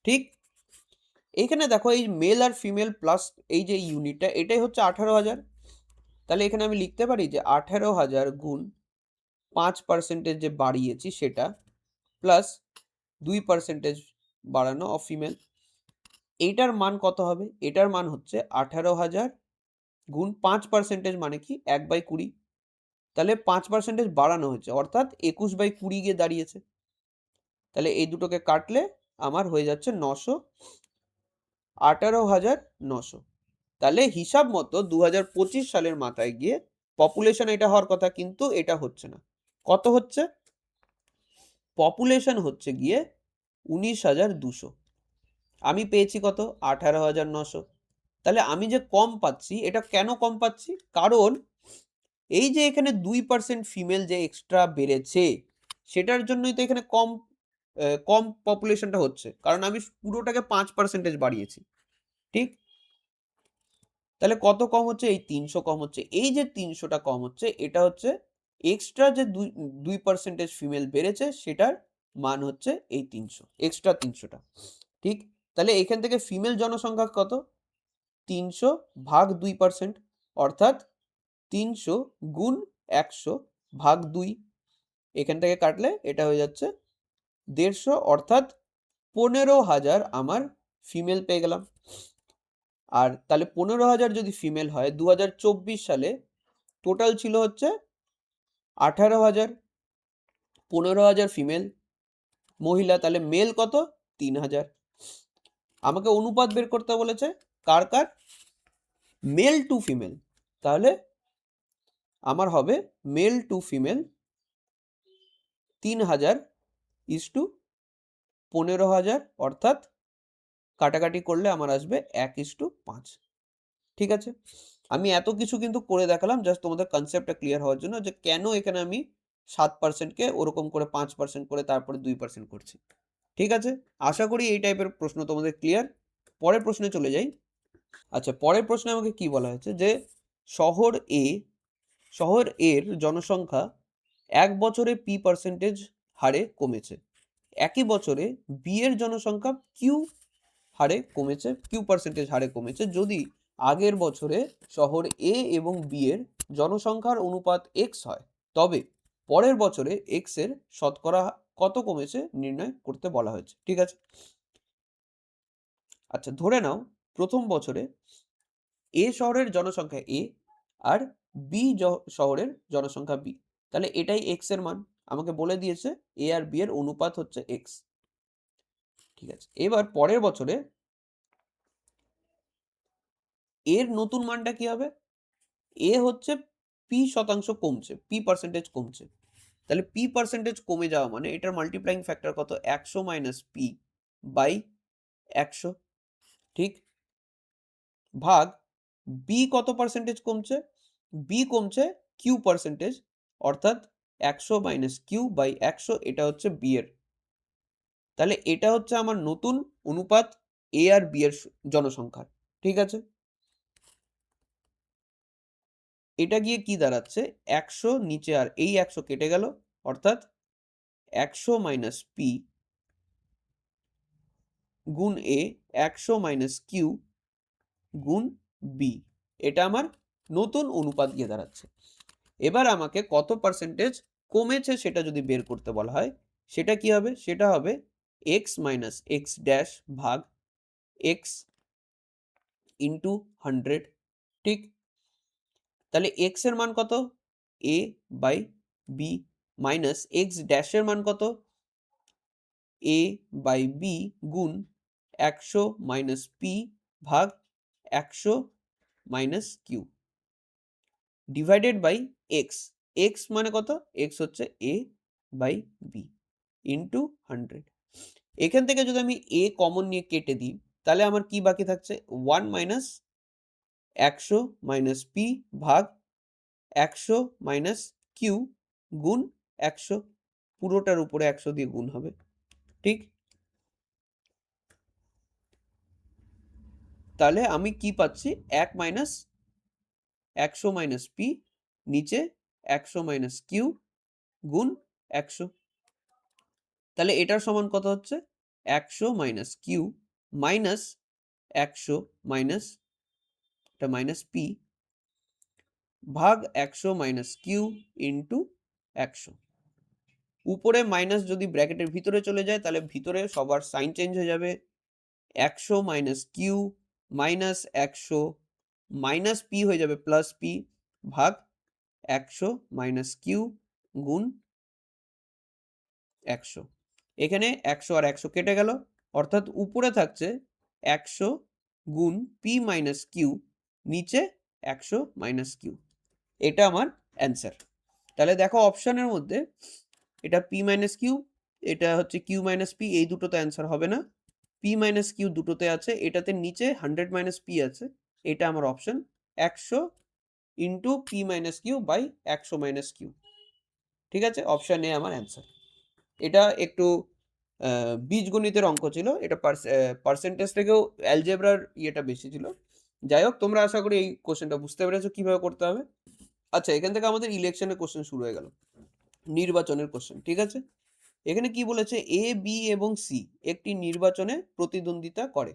ঠিক? এইখানে দেখো এই মেল আর ফিমেল প্লাস এই যে ইউনিটটা এটাই হচ্ছে 18,000। তাহলে এখানে আমি লিখতে পারি যে 18,000 গুণ 5% যে বাড়িয়েছি সেটা প্লাস 2% বাড়ানো অফ ফিমেল, এইটার মান কত হবে? এটার মান হচ্ছে 18,000 গুণ 5% মানে কি 1/20, তাহলে 5% বাড়ানো হয়েছে অর্থাৎ 21/20 গিয়ে দাঁড়িয়েছে। তাহলে এই দুটোকে কাটলে আমার হয়ে যাচ্ছে 900, 18,900। তাহলে হিসাব মতো 2025 সালের মাথায় গিয়ে পপুলেশন এটা হওয়ার কথা, কিন্তু এটা হচ্ছে না। কত হচ্ছে? পপুলেশন হচ্ছে গিয়ে 19,200, আমি পেয়েছি কত? 18,900। তাহলে আমি যে কম পাচ্ছি, এটা কেন কম পাচ্ছি? কারণ এই যে এখানে 2% ফিমেল যে এক্সট্রা বেড়েছে সেটার জন্যই তো এখানে কম পপুলেশনটা হচ্ছে, কারণ আমি পুরোটাকে 5% বাড়িয়েছি, ঠিক? তাহলে কত কম হচ্ছে? এই 300 কম হচ্ছে। এই যে 300টা কম হচ্ছে এটা হচ্ছে এক্সট্রা যে 2% ফিমেল বেড়েছে সেটার মান হচ্ছে এই 300, এক্সট্রা 300টা, ঠিক? তাহলে এখান থেকে ফিমেল জনসংখ্যা কত? 300 ভাগ 2%, অর্থাৎ 300 গুণ 100 ভাগ 2, এখান থেকে কাটলে এটা হয়ে যাচ্ছে 150, অর্থাৎ 15,000 আমার ফিমেল পেয়ে গেলাম। আর তাহলে 15,000 যদি ফিমেল হয় 2024 সালে টোটাল ছিল হচ্ছে 18,000, 15,000 ফিমেল, মহিলা, তাহলে মেল কত? 3,000। আমাকে অনুপাত বের করতে বলেছে কার কার? Male to female. তাহলে আমার হবে male to female 3,000 is to 15,000, অর্থাৎ কাটাকাটি করলে আমার আসবে 1:5, ঠিক আছে? আমি এত কিছু কিন্তু করে দেখালাম জাস্ট তোমাদের কনসেপ্টটা ক্লিয়ার হওয়ার জন্য, যে কেন এখানে আমি 7%কে ওরকম করে 5% করে তারপরে 2% করছি, ঠিক আছে? আশা করি এই টাইপের প্রশ্ন তোমাদের ক্লিয়ার। পরের প্রশ্নে চলে যাই। আচ্ছা, পরের প্রশ্নে আমাকে কি বলা হয়েছে, যে শহর এ, শহর এর জনসংখ্যা 1 বছরে p% হারে কমেছে, একই বছরে বি এর জনসংখ্যা কিউ হারে কমেছে, কিউ% হারে কমেছে যদি আগের বছরে শহর এ এবং বি এর জনসংখ্যার অনুপাত এক্স হয়, তবে পরের বছরে এক্স এর শতকরা কত কমেছে নির্ণয় করতে বলা হয়েছে, ঠিক আছে? আচ্ছা, ধরে নাও প্রথম বছরে এ শহরের জনসংখ্যা এ আর বি শহরের জনসংখ্যা বি, তাহলে এটাই এক্স এর মান। আমাকে বলে দিয়েছে এ আর বি এর অনুপাত হচ্ছে এক্স, ঠিক আছে? এবার পরের বছরে এর নতুন মানটা কি হবে? এ হচ্ছে p% কমছে, p% কমছে, তাহলে p% কমে যাওয়া মানে এটার মাল্টিপ্লাইং ফ্যাক্টর কত? 100 মাইনাস p বাই 100, ঠিক? ভাগ বি কত পার্সেন্টেজ কমছে? বি কমছে q%, অর্থাৎ 100 মাইনাস কিউ বাই 100, এটা হচ্ছে বি এর। তাহলে এটা হচ্ছে আমার নতুন অনুপাত এ আর বি এর জনসংখ্যার, ঠিক আছে? এটা গিয়ে কি দাঁড়াচ্ছে? 100 নিচে আর এই 100 কেটে গেল, অর্থাৎ 100 মাইনাস পি গুণ এ, 100 মাইনাস কিউ গুণ বি, এটা আমার নতুন অনুপাত গিয়ে দাঁড়াচ্ছে। এবার আমাকে কত পার্সেন্টেজ কমেছে সেটা যদি বের করতে বলা হয়, সেটা কি হবে? সেটা হবে এক্স মাইনাস এক্স ড্যাশ ভাগ এক্স ইন্টু 100, ঠিক? তাহলে এক্স এর মান কত? এ বাই বি, মাইনাস এক্স ড্যাশের মান কত? এ বাই বি গুণ 100 মাইনাস পি ভাগ 100 minus q divided by x. X মানে কত? এক্স হচ্ছে এ বাই বি ইন্টু 100। এখান থেকে যদি আমি এ কমন নিয়ে কেটে দিই তাহলে আমার কি বাকি থাকছে? 1 মাইনাস 100 মাইনাস পি ভাগ 100 মাইনাস কিউ গুণ 100, পুরোটার উপরে 100 দিয়ে গুণ হবে, ঠিক? তাহলে আমি কি পাচ্ছি? 1 মাইনাস 100 মাইনাস পি, নিচে 100 মাইনাস কিউ গুণ 100। তাহলে এটার সমান কত হচ্ছে? 100 মাইনাস কিউ মাইনাস 100 মাইনাস, এটা মাইনাস পি ভাগ 100 মাইনাস কিউ ইন্টু 100। উপরে মাইনাস যদি ব্র্যাকেটের ভিতরে চলে যায় তাহলে ভিতরে সবার সাইন চেঞ্জ হয়ে যাবে। 100 minus q minus 100 minus p হয়ে যাবে প্লাস পি ভাগ 100 মাইনাস কিউ গুণ 100। এখানে 100 আর 100 কেটে গেল, অর্থাৎ উপরে থাকছে 100 গুণ পি মাইনাস কিউ, নিচে 100 মাইনাস কিউ। এটা আমার অ্যান্সার। তাহলে দেখো অপশনের মধ্যে এটা পি মাইনাস কিউ, এটা হচ্ছে কিউ মাইনাস পি, এই দুটোতে অ্যান্সার হবে না। পি মাইনাস কিউ দুটোতে আছে, এটাতে নিচে 100 মাইনাস পি আছে, এটা আমার option 100 into p minus q by 100 minus q. ঠিক আছে, অপশন এ আমার অ্যান্সার। এটা একটু বীজগণিতের অঙ্ক ছিল, এটা পার্সেন্টেজ থেকেও অ্যালজেব্রার ইয়েটা বেশি ছিল। যাই হোক, তোমরা আশা করি এই কোশ্চেনটা বুঝতে পেরেছো কিভাবে করতে হবে। আচ্ছা, এখান থেকে আমাদের ইলেকশনের কোশ্চেন শুরু হয়ে গেল, নির্বাচনের কোশ্চেন। ঠিক আছে, এখানে কি বলেছে? এ, বি এবং সি একটি নির্বাচনে প্রতিদ্বন্দ্বিতা করে।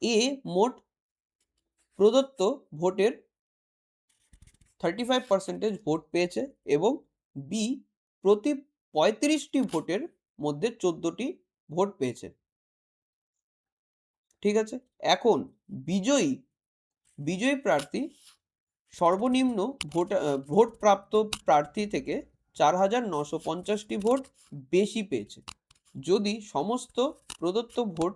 এ মোট প্রদত্ত ভোটের 35% ভোট পেয়েছে এবং বি প্রতি 35টি ভোটের মধ্যে 14টি ভোট পেয়েছে। ঠিক আছে, এখন বিজয়ী প্রার্থী সর্বনিম্ন ভোট প্রাপ্ত প্রার্থী থেকে 4950টি ভোট বেশি পেয়েছে। যদি সমস্ত প্রদত্ত ভোট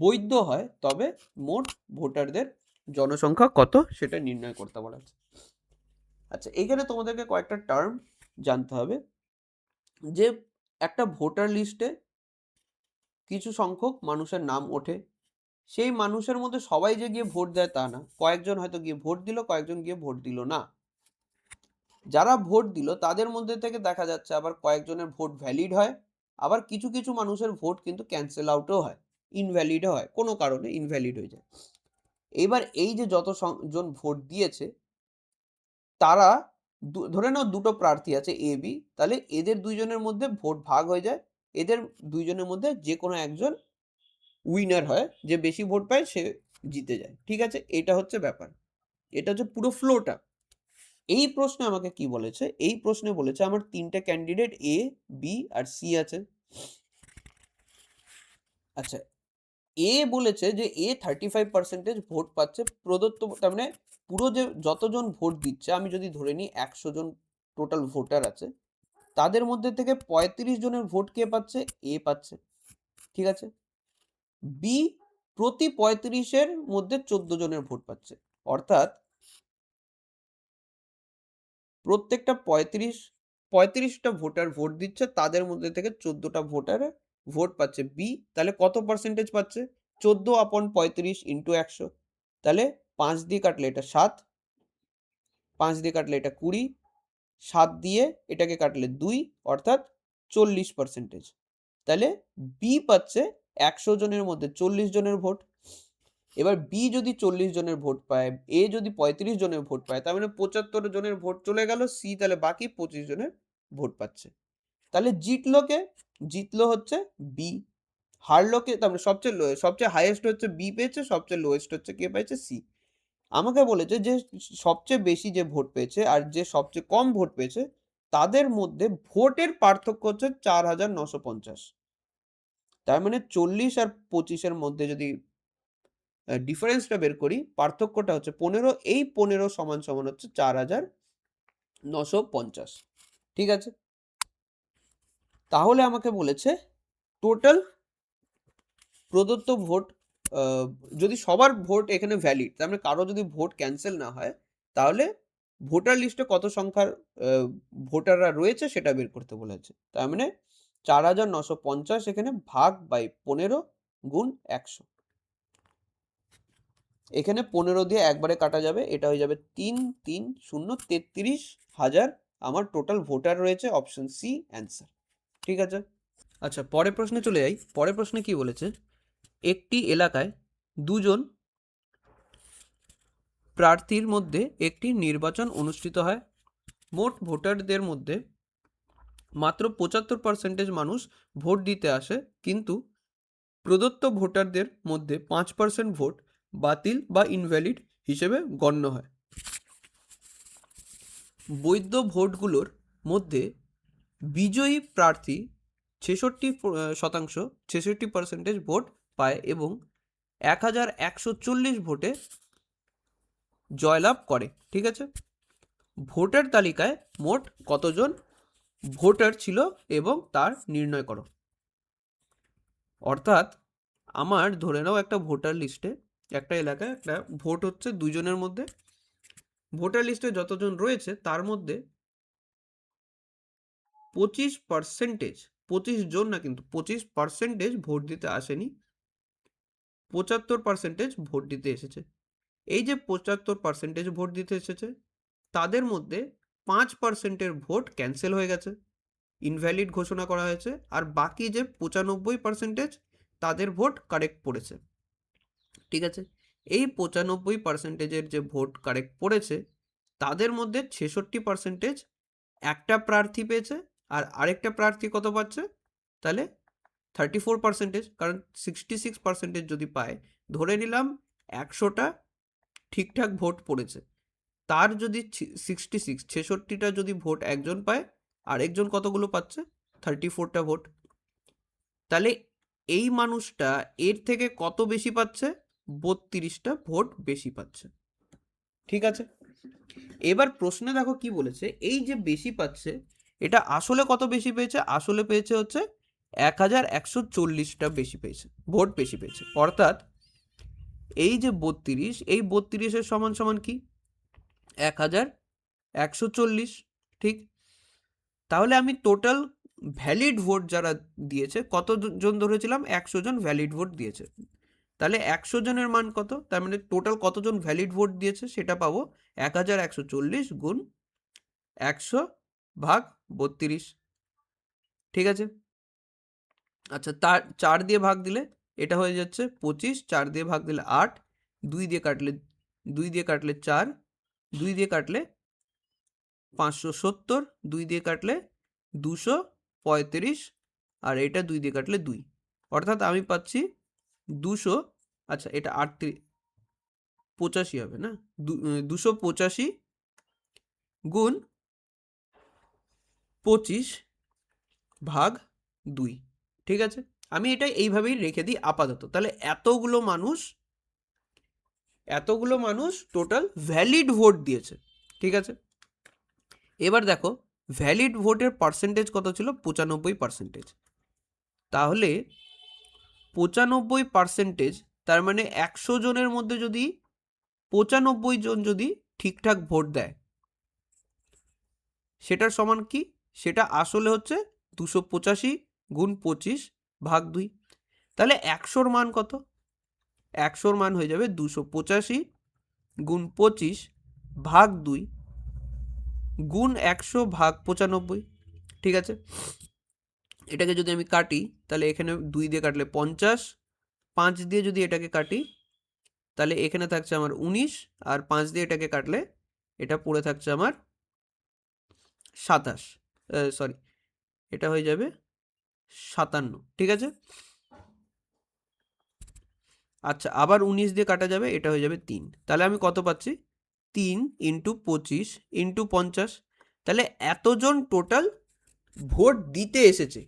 বৈধ হয় তবে মোট ভোটারদের জনসংখ্যা কত সেটা নির্ণয় করতে বলা আছে। আচ্ছা, এখানে তোমাদেরকে কয়েকটা টার্ম জানতে হবে। যে একটা ভোটার লিস্টে কিছু সংখ্যক মানুষের নাম ওঠে, সেই মানুষের মধ্যে সবাই যে গিয়ে ভোট দেয় তা না, কয়েকজন হয়তো গিয়ে ভোট দিল, কয়েকজন গিয়ে ভোট দিল না। যারা ভোট দিল তাদের মধ্যে থেকে দেখা যাচ্ছে আবার কয়েকজনের ভোট ভ্যালিড হয়, আবার কিছু কিছু মানুষের ভোট কিন্তু ক্যান্সেল আউটও হয়, ইনভ্যালিডও হয়, কোনো কারণে ইনভ্যালিড হয়ে যায়। এবার এই যে যতজন ভোট দিয়েছে তারা ধরে নাও দুটো প্রার্থী আছে এ বি, তাহলে এদের দুইজনের মধ্যে ভোট ভাগ হয়ে যায়, এদের দুইজনের মধ্যে যে কোনো একজন উইনার হয়, যে বেশি ভোট পায় সে জিতে যায়। ঠিক আছে, এটা হচ্ছে ব্যাপার, এটা হচ্ছে পুরো ফ্লোটা। এই প্রশ্নে আমাকে কি বলেছে? এই প্রশ্নে বলেছে আমার তিনটে ক্যান্ডিডেট এ, বি আর সি আছে। আচ্ছা, এ বলেছে যে এ 35% ভোট পাচ্ছে প্রদত্ত, তার মানে পুরো যে যতজন ভোট দিচ্ছে, আমি যদি ধরে নিই 100 জন টোটাল ভোটার আছে, তাদের মধ্যে থেকে 35 জনের ভোট কে পাচ্ছে? এ পাচ্ছে। ঠিক আছে, বি প্রতি 35-এর মধ্যে 14 জনের ভোট পাচ্ছে, অর্থাৎ প্রত্যেকটা 35টা ভোটার ভোট দিচ্ছে, তাদের মধ্যে থেকে 14টা ভোটার ভোট পাচ্ছে বি। তাহলে কত পার্সেন্টেজ পাচ্ছে? 14/35 ইন্টু 100। তাহলে 5 দিয়ে কাটলে এটা 7, 5 দিয়ে কাটলে এটা 20, 7 দিয়ে এটাকে কাটলে 2, অর্থাৎ 40%। তাহলে বি পাচ্ছে 100 জনের মধ্যে 40 জনের ভোট। এবার বি যদি 40 জনের ভোট পায়, এ যদি 35 জনের ভোট পায়, তার মানে 75 জনের ভোট চলে গেল, সি তাহলে বাকি 25 জনের ভোট পাচ্ছে। তাহলে জিতলো হচ্ছে বি, হারলো কে? তার মানে সবচেয়ে হাইয়েস্ট হচ্ছে বি পেয়েছে, সবচেয়ে লোয়েস্ট হচ্ছে কে পেয়েছে? সি। আমাকে বলেছে যে সবচেয়ে বেশি যে ভোট পেয়েছে আর যে সবচেয়ে কম ভোট পেয়েছে তাদের মধ্যে ভোটের পার্থক্য হচ্ছে 4950। তার মানে 40 আর 25-এর মধ্যে যদি ডিফারেন্সটা বের করি, পার্থক্যটা হচ্ছে 15, এই 15 সমান সমান হচ্ছে 4950। ঠিক আছে, তাহলে আমাকে বলেছে টোটাল প্রদত্ত ভোট, যদি সবার ভোট এখানে ভ্যালিড, তার মানে কারো যদি ভোট ক্যান্সেল না হয়, তাহলে ভোটার লিস্টে কত সংখ্যার ভোটাররা রয়েছে সেটা বের করতে বলেছে। তার মানে 4950 এখানে ভাগ বাই 15 গুণ 100। এখানে 15 দিয়ে একবারে কাটা যাবে, এটা হয়ে যাবে 3 3 0 33,000 আমার টোটাল ভোটার রয়েছে অপশন সি অ্যান্সার। ঠিক আছে, আচ্ছা পরের প্রশ্নে চলে যাই। পরের প্রশ্নে কি বলেছে, একটি এলাকায় দুজন প্রার্থীর মধ্যে একটি নির্বাচন অনুষ্ঠিত হয়। মোট ভোটারদের মধ্যে মাত্র 75% মানুষ ভোট দিতে আসে, কিন্তু প্রদত্ত ভোটারদের মধ্যে 5% ভোট বাতিল বা ইনভ্যালিড হিসেবে গণ্য হয়। বৈধ ভোটগুলোর মধ্যে বিজয়ী প্রার্থী 66% ভোট পায় এবং 1140 ভোটে জয়লাভ করে। ঠিক আছে, ভোটার তালিকায় মোট কতজন ভোটার ছিল এবং তার নির্ণয় করো। অর্থাৎ আমার ধরে নাও একটা ভোটার লিস্টে, একটা এলাকায় একটা ভোট হচ্ছে দুজনের মধ্যে, ভোটার লিস্টে যতজন রয়েছে তার মধ্যে 25%, 25 জন না কিন্তু 25% ভোট দিতে আসেনি, 75% ভোট দিতে এসেছে। এই যে 75% ভোট দিতে এসেছে তাদের মধ্যে 5%-এর ভোট ক্যান্সেল হয়ে গেছে, ইনভ্যালিড ঘোষণা করা হয়েছে, আর বাকি যে 95% তাদের ভোট কারেক্ট পড়েছে। ঠিক আছে, এই 95%-এর যে ভোট কারেক্ট পড়েছে তাদের মধ্যে 66% একটা প্রার্থী পেয়েছে, আর আরেকটা প্রার্থী কত পাচ্ছে, তাহলে 34%, কারণ 66% যদি পায়, ধরে নিলাম 100টা ঠিকঠাক ভোট পড়েছে, তার যদি 66টা যদি ভোট একজন পায়, আরেকজন কতগুলো পাচ্ছে, 34টা ভোট, তাহলে এই মানুষটা এর থেকে কত বেশি পাচ্ছে, 32টা ভোট বেশি পাচ্ছে। ঠিক আছে, এবার প্রশ্নে দেখো কি বলেছে, এই যে বেশি পাচ্ছে এটা আসলে কত বেশি পেয়েছে, আসলে পেয়েছে হচ্ছে 1140টা বেশি পেয়েছে, ভোট বেশি পেয়েছে। অর্থাৎ এই যে 32, এই 32-এর সমান সমান কি, 1140। ঠিক, তাহলে আমি টোটাল ভ্যালিড ভোট যারা দিয়েছে কতজন ধরেছিলাম, 100 জন ভ্যালিড ভোট দিয়েছে, তাহলে 100 জনের মান কত, তার মানে টোটাল কতজন ভ্যালিড ভোট দিয়েছে সেটা পাবো 1140 গুণ 100 ভাগ 32। ঠিক আছে, আচ্ছা তার 4 দিয়ে ভাগ দিলে এটা হয়ে যাচ্ছে 25, 4 দিয়ে ভাগ দিলে 8, 2 দিয়ে কাটলে 4, 2 দিয়ে কাটলে 570, 2 দিয়ে কাটলে 235, আর এটা 2 দিয়ে কাটলে 2, অর্থাৎ আমি পাচ্ছি 200, আচ্ছা এটা 85 হবে না, 285 গুণ 25 ভাগ 2। ঠিক আছে, আমি এটা এইভাবেই রেখে দিই আপাতত। তাহলে এতগুলো মানুষ টোটাল ভ্যালিড ভোট দিয়েছে। ঠিক আছে, এবার দেখো ভ্যালিড ভোটের পার্সেন্টেজ কত ছিল, 95%। তাহলে 95%, তার মানে 100 জনের মধ্যে যদি 95 জন যদি ঠিকঠাক ভোট দেয়, সেটার সমান কি, সেটা আসলে হচ্ছে 285 গুণ 25 ভাগ 2। তাহলে 100-র মান কত, 100-র মান হয়ে যাবে 285 গুণ 25 ভাগ 2 গুণ 100 ভাগ 95। ঠিক আছে, এটাকে যদি আমি কাটি তাহলে এখানে 2 দিয়ে কাটলে 50, 5 দিয়ে যদি এটাকে কাটি তাহলে এখানে থাকছে আমার 19, আর 5 দিয়ে এটাকে কাটলে এটা পড়ে থাকছে আমার 27, সরি এটা হয়ে যাবে 57। ঠিক আছে, আচ্ছা আবার 19 দিয়ে কাটা যাবে, এটা হয়ে যাবে 3, তাহলে আমি কত পাচ্ছি, 3 ইন্টু 25 ইন্টু 50, তাহলে এতজন টোটাল ভোট দিতে এসেছে।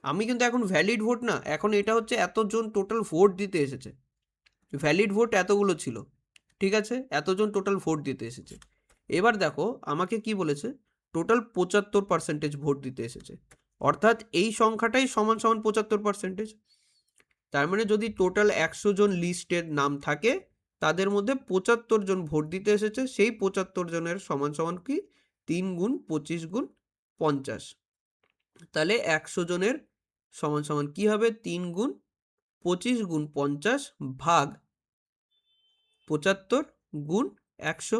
আমি কিন্তু এখন ভ্যালিড ভোট না, এখন এটা হচ্ছে এতজন টোটাল ভোট দিতে এসেছে, ভ্যালিড ভোট এতগুলো ছিল। ঠিক আছে, এতজন টোটাল ভোট দিতে এসেছে। এবার দেখো আমাকে কি বলেছে, টোটাল 75% ভোট দিতে এসেছে, অর্থাৎ এই সংখ্যাটাই সমান সমান 75%। তার মানে যদি টোটাল 100 জন লিস্টের নাম থাকে তাদের মধ্যে 75 জন ভোট দিতে এসেছে, সেই 75 জনের সমান সমান কি, 3 গুণ 25 গুণ 50। তাহলে 100 জনের সমান সমান কি হবে, 3 গুণ 25 গুণ 50 ভাগ 75 গুণ 100।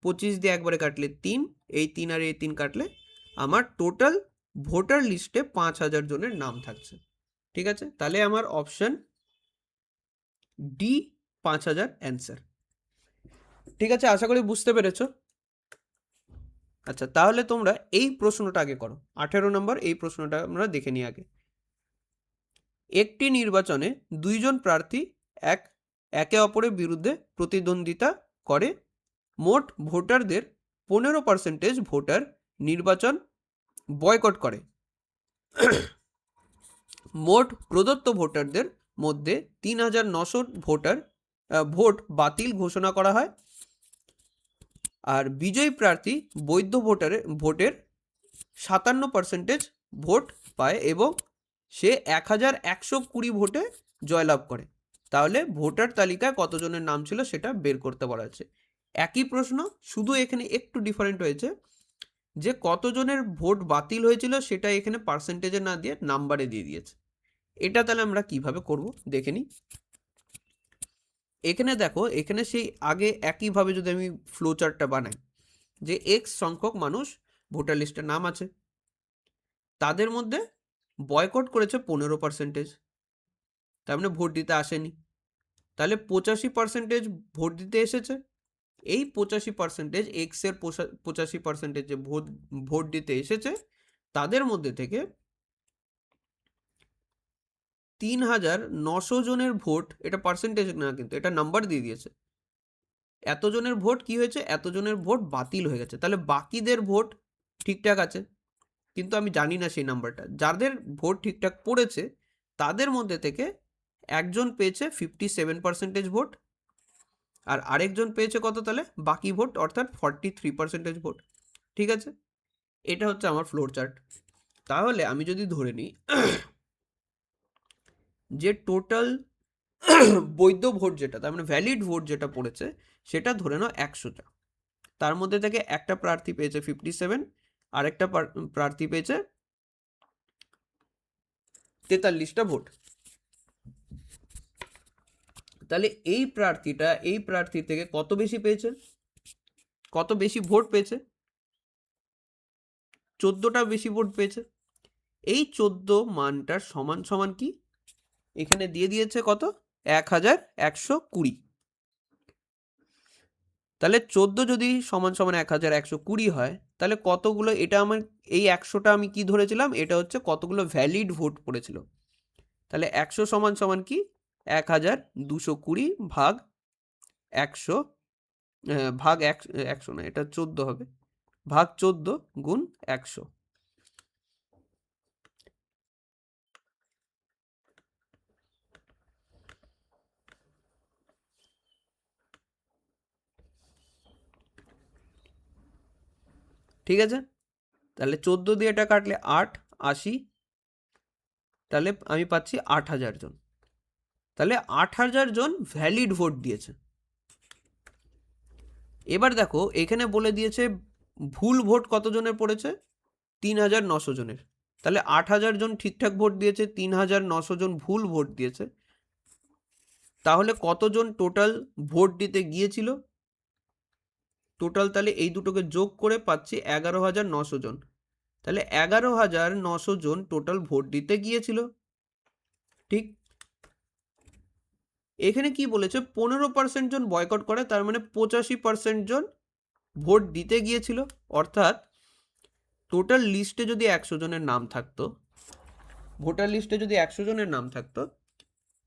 25 দিয়ে একবারে কাটলে 3, এই 3 আর এই 3 কাটলে আমার টোটাল ভোটার লিস্টে 5,000 জনের নাম থাকছে। ঠিক আছে, তাহলে আমার অপশন ডি 5,000 অ্যান্সার। ঠিক আছে, আশা করি বুঝতে পেরেছো। আচ্ছা, তাহলে তোমরা এই প্রশ্নটা আগে করো, 18 নম্বর এই প্রশ্নটা আমরা দেখে নিই আগে। একটি নির্বাচনে দুইজন প্রার্থী একে অপরের বিরুদ্ধে প্রতিদ্বন্দ্বিতা করে। মোট ভোটারদের 15% ভোটার নির্বাচন বয়কট করে। মোট প্রদত্ত ভোটারদের মধ্যে 3,900 ভোট বাতিল ঘোষণা করা হয়। আর বিজয়ী প্রার্থী বৈধ ভোটের 57% ভোট পায় এবং সে 1,120 ভোটে জয়লাভ করে। তাহলে ভোটার তালিকায় কতজনের নাম ছিল সেটা বের করতে বলা হচ্ছে। একই প্রশ্ন, শুধু এখানে একটু ডিফারেন্ট হয়েছে যে কতজনের ভোট বাতিল হয়েছিল সেটা এখানে পার্সেন্টেজে না দিয়ে নাম্বারে দিয়ে দিয়েছে। এটা তাহলে আমরা কিভাবে করব দেখে নিই। এখানে দেখো, এখানে সেই আগে একইভাবে যদি আমি ফ্লো চার্টটা বানাই, যে এক্স সংখ্যক মানুষ ভোটার লিস্টের নাম আছে, তাদের মধ্যে বয়কট করেছে 15%, তার মানে ভোট দিতে আসেনি। তাহলে 85% ভোট দিতে এসেছে। এই 85% এক্সের 85% যে ভোট দিতে এসেছে তাদের মধ্যে থেকে 3,900 জনের ভোট, এটা পার্সেন্টেজ না কিন্তু এটা নাম্বার দিয়ে দিয়েছে, এতজনের ভোট কি হয়েছে, এতজনের ভোট বাতিল হয়ে গেছে। তাহলে বাকিদের ভোট ঠিকঠাক আছে, কিন্তু আমি জানি না সেই নাম্বারটা। যাদের ভোট ঠিকঠাক পড়েছে তাদের মধ্যে থেকে একজন পেয়েছে 57% ভোট, আর আরেকজন পেয়েছে কত, তাহলে বাকি ভোট অর্থাৎ 43% ভোট। ঠিক আছে, এটা হচ্ছে আমার ফ্লোর চার্ট। তাহলে আমি যদি ধরে নিই যে টোটাল বৈধ ভোট যেটা, তার মানে ভ্যালিড ভোট যেটা পড়েছে সেটা ধরে নাও 100টা, তার মধ্যে থেকে একটা প্রার্থী পেয়েছে 57, আরেকটা প্রার্থী পেয়েছে 43টা ভোট। তাহলে এই প্রার্থী থেকে কত বেশি পেয়েছে, কত বেশি ভোট পেয়েছে, 14টা বেশি ভোট পেয়েছে। এই 14 মানটার সমান সমান কি, এখানে দিয়ে দিয়েছে কত, 1,120। তাহলে 14 যদি সমান সমান 1,120 হয়, তাহলে কতগুলো, এটা আমার এই 100টা আমি কি ধরেছিলাম, এটা হচ্ছে কতগুলো ভ্যালিড ভোট পড়েছিল। তাহলে 100 সমান সমান কি, 1,220 ভাগ 100 ভাগ 100 না, এটা 14 হবে, ভাগ 14 গুণ 100। ঠিক আছে, তাহলে 14 দিয়ে এটা কাটলে 8, 80, তাহলে আমি পাচ্ছি 8,000 জন। তাহলে 8,000 জন ভ্যালিড ভোট দিয়েছে। এবার দেখো, এখানে বলে দিয়েছে ভুল ভোট কতজনের পড়েছে, 3,900 জনের। তাহলে 8,000 জন ঠিকঠাক ভোট দিয়েছে, 3,900 জন ভুল ভোট দিয়েছে। তাহলে কতজন টোটাল ভোট দিতে গিয়েছিল, টোটাল তাহলে এই দুটোকে যোগ করে পাচ্ছি 11,900 জন। তাহলে 11,900 জন টোটাল ভোট দিতে গিয়েছিল। ঠিক, এখানে কি বলেছে, 15% জন বয়কট করে, তার মানে 85% জন ভোট দিতে গিয়েছিল। অর্থাৎ টোটাল লিস্টে যদি 100 জনের নাম থাকতো, ভোটার লিস্টে যদি 100 জনের নাম থাকতো,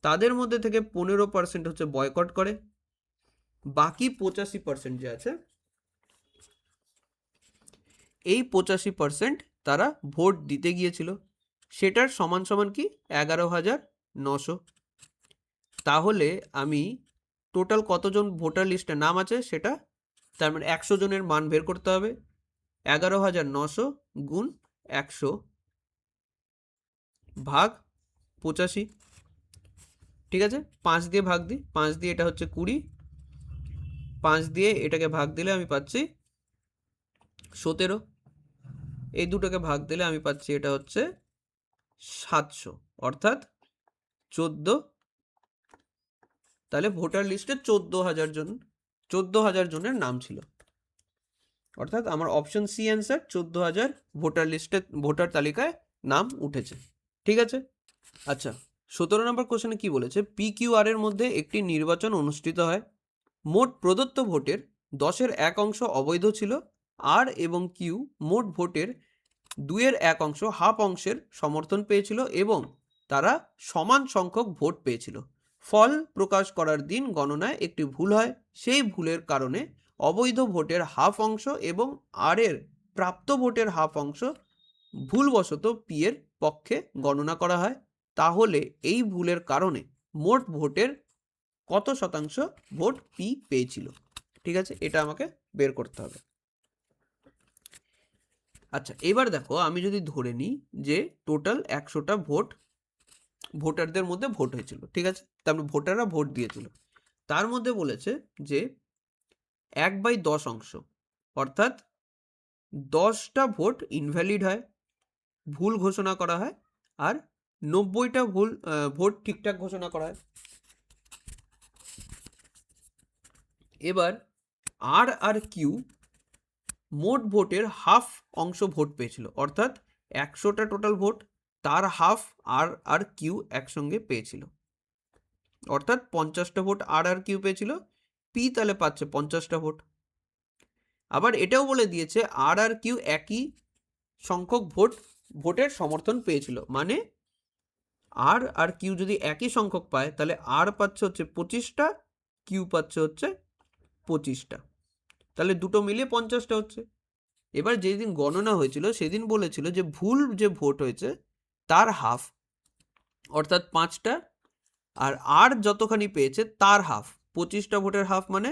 তাদের মধ্যে থেকে 15% হচ্ছে বয়কট করে, বাকি 85% যে আছে, এই 85% তারা ভোট দিতে গিয়েছিল। সেটার সমান সমান কি, 11,900। তাহলে আমি টোটাল কতজন ভোটার লিস্টে নাম আছে সেটা, তার মানে 100 জনের মান বের করতে হবে। 11,900 গুণ 100 ভাগ 85। ঠিক আছে, 5 দিয়ে ভাগ দিই, 5 দিয়ে এটা হচ্ছে 20, 5 দিয়ে এটাকে ভাগ দিলে আমি পাচ্ছি 17, এই দুটোকে ভাগ দিলে আমি পাচ্ছি এটা হচ্ছে 700, অর্থাৎ 14। তাহলে ভোটার লিস্টে 14,000 জনের নাম ছিল। অর্থাৎ আমার অপশন সি অ্যান্সার 14,000 ভোটার তালিকায় নাম উঠেছে। ঠিক আছে। আচ্ছা, 17 নম্বর কোশ্চেনে কি বলেছে, PQR এর মধ্যে একটি নির্বাচন অনুষ্ঠিত হয়, মোট প্রদত্ত ভোটের 10-এর 1 অংশ অবৈধ ছিল, আর এবং কিউ মোট ভোটের 2-এর 1 অংশ হাফ অংশের সমর্থন পেয়েছিল এবং তারা সমান সংখ্যক ভোট পেয়েছিল। ফল প্রকাশ করার দিন গণনায় একটি ভুল হয়, সেই ভুলের কারণে অবৈধ ভোটের হাফ অংশ এবং আর এর প্রাপ্ত ভোটের হাফ অংশ ভুলবশত পি এর পক্ষে গণনা করা হয়। তাহলে এই ভুলের কারণে মোট ভোটের কত শতাংশ ভোট পি পেয়েছিল? ঠিক আছে, এটা আমাকে বের করতে হবে। আচ্ছা, এবার দেখো, আমি যদি ধরে নিই যে টোটাল 100টা ভোটারদের মধ্যে ভোট হয়েছিল, ঠিক আছে, তারপরে ভোটাররা ভোট দিয়েছিল, তার মধ্যে বলেছে যে 1/10 অংশ, অর্থাৎ 10টা ভোট ইনভ্যালিড হয়, ভুল ঘোষণা করা হয়, আর 90টা ভোট ঠিকঠাক ঘোষণা করা হয়। এবার আর কিউ মোট ভোটের হাফ অংশ ভোট পেয়েছিল, অর্থাৎ 100টা টোটাল ভোট, তার হাফ আর কিউ একসঙ্গে পেয়েছিল, অর্থাৎ 50টা ভোট আর কিউ পেয়েছিল, পি তাহলে পাচ্ছে 50টা ভোট। আবার এটাও বলে দিয়েছে আর কিউ একই সংখ্যক ভোটের সমর্থন পেয়েছিল, মানে আর কিউ যদি একই সংখ্যক পায় তাহলে আর পাচ্ছে হচ্ছে 25টা, কিউ পাচ্ছে হচ্ছে 25টা, তাহলে দুটো মিলিয়ে 50টা হচ্ছে। এবার যেদিন গণনা হয়েছিল সেদিন বলেছিল যে ভুল যে ভোট হয়েছে তার হাফ, অর্থাৎ 5টা, আর যতখানি পেয়েছে তার হাফ, 25টা ভোটের হাফ মানে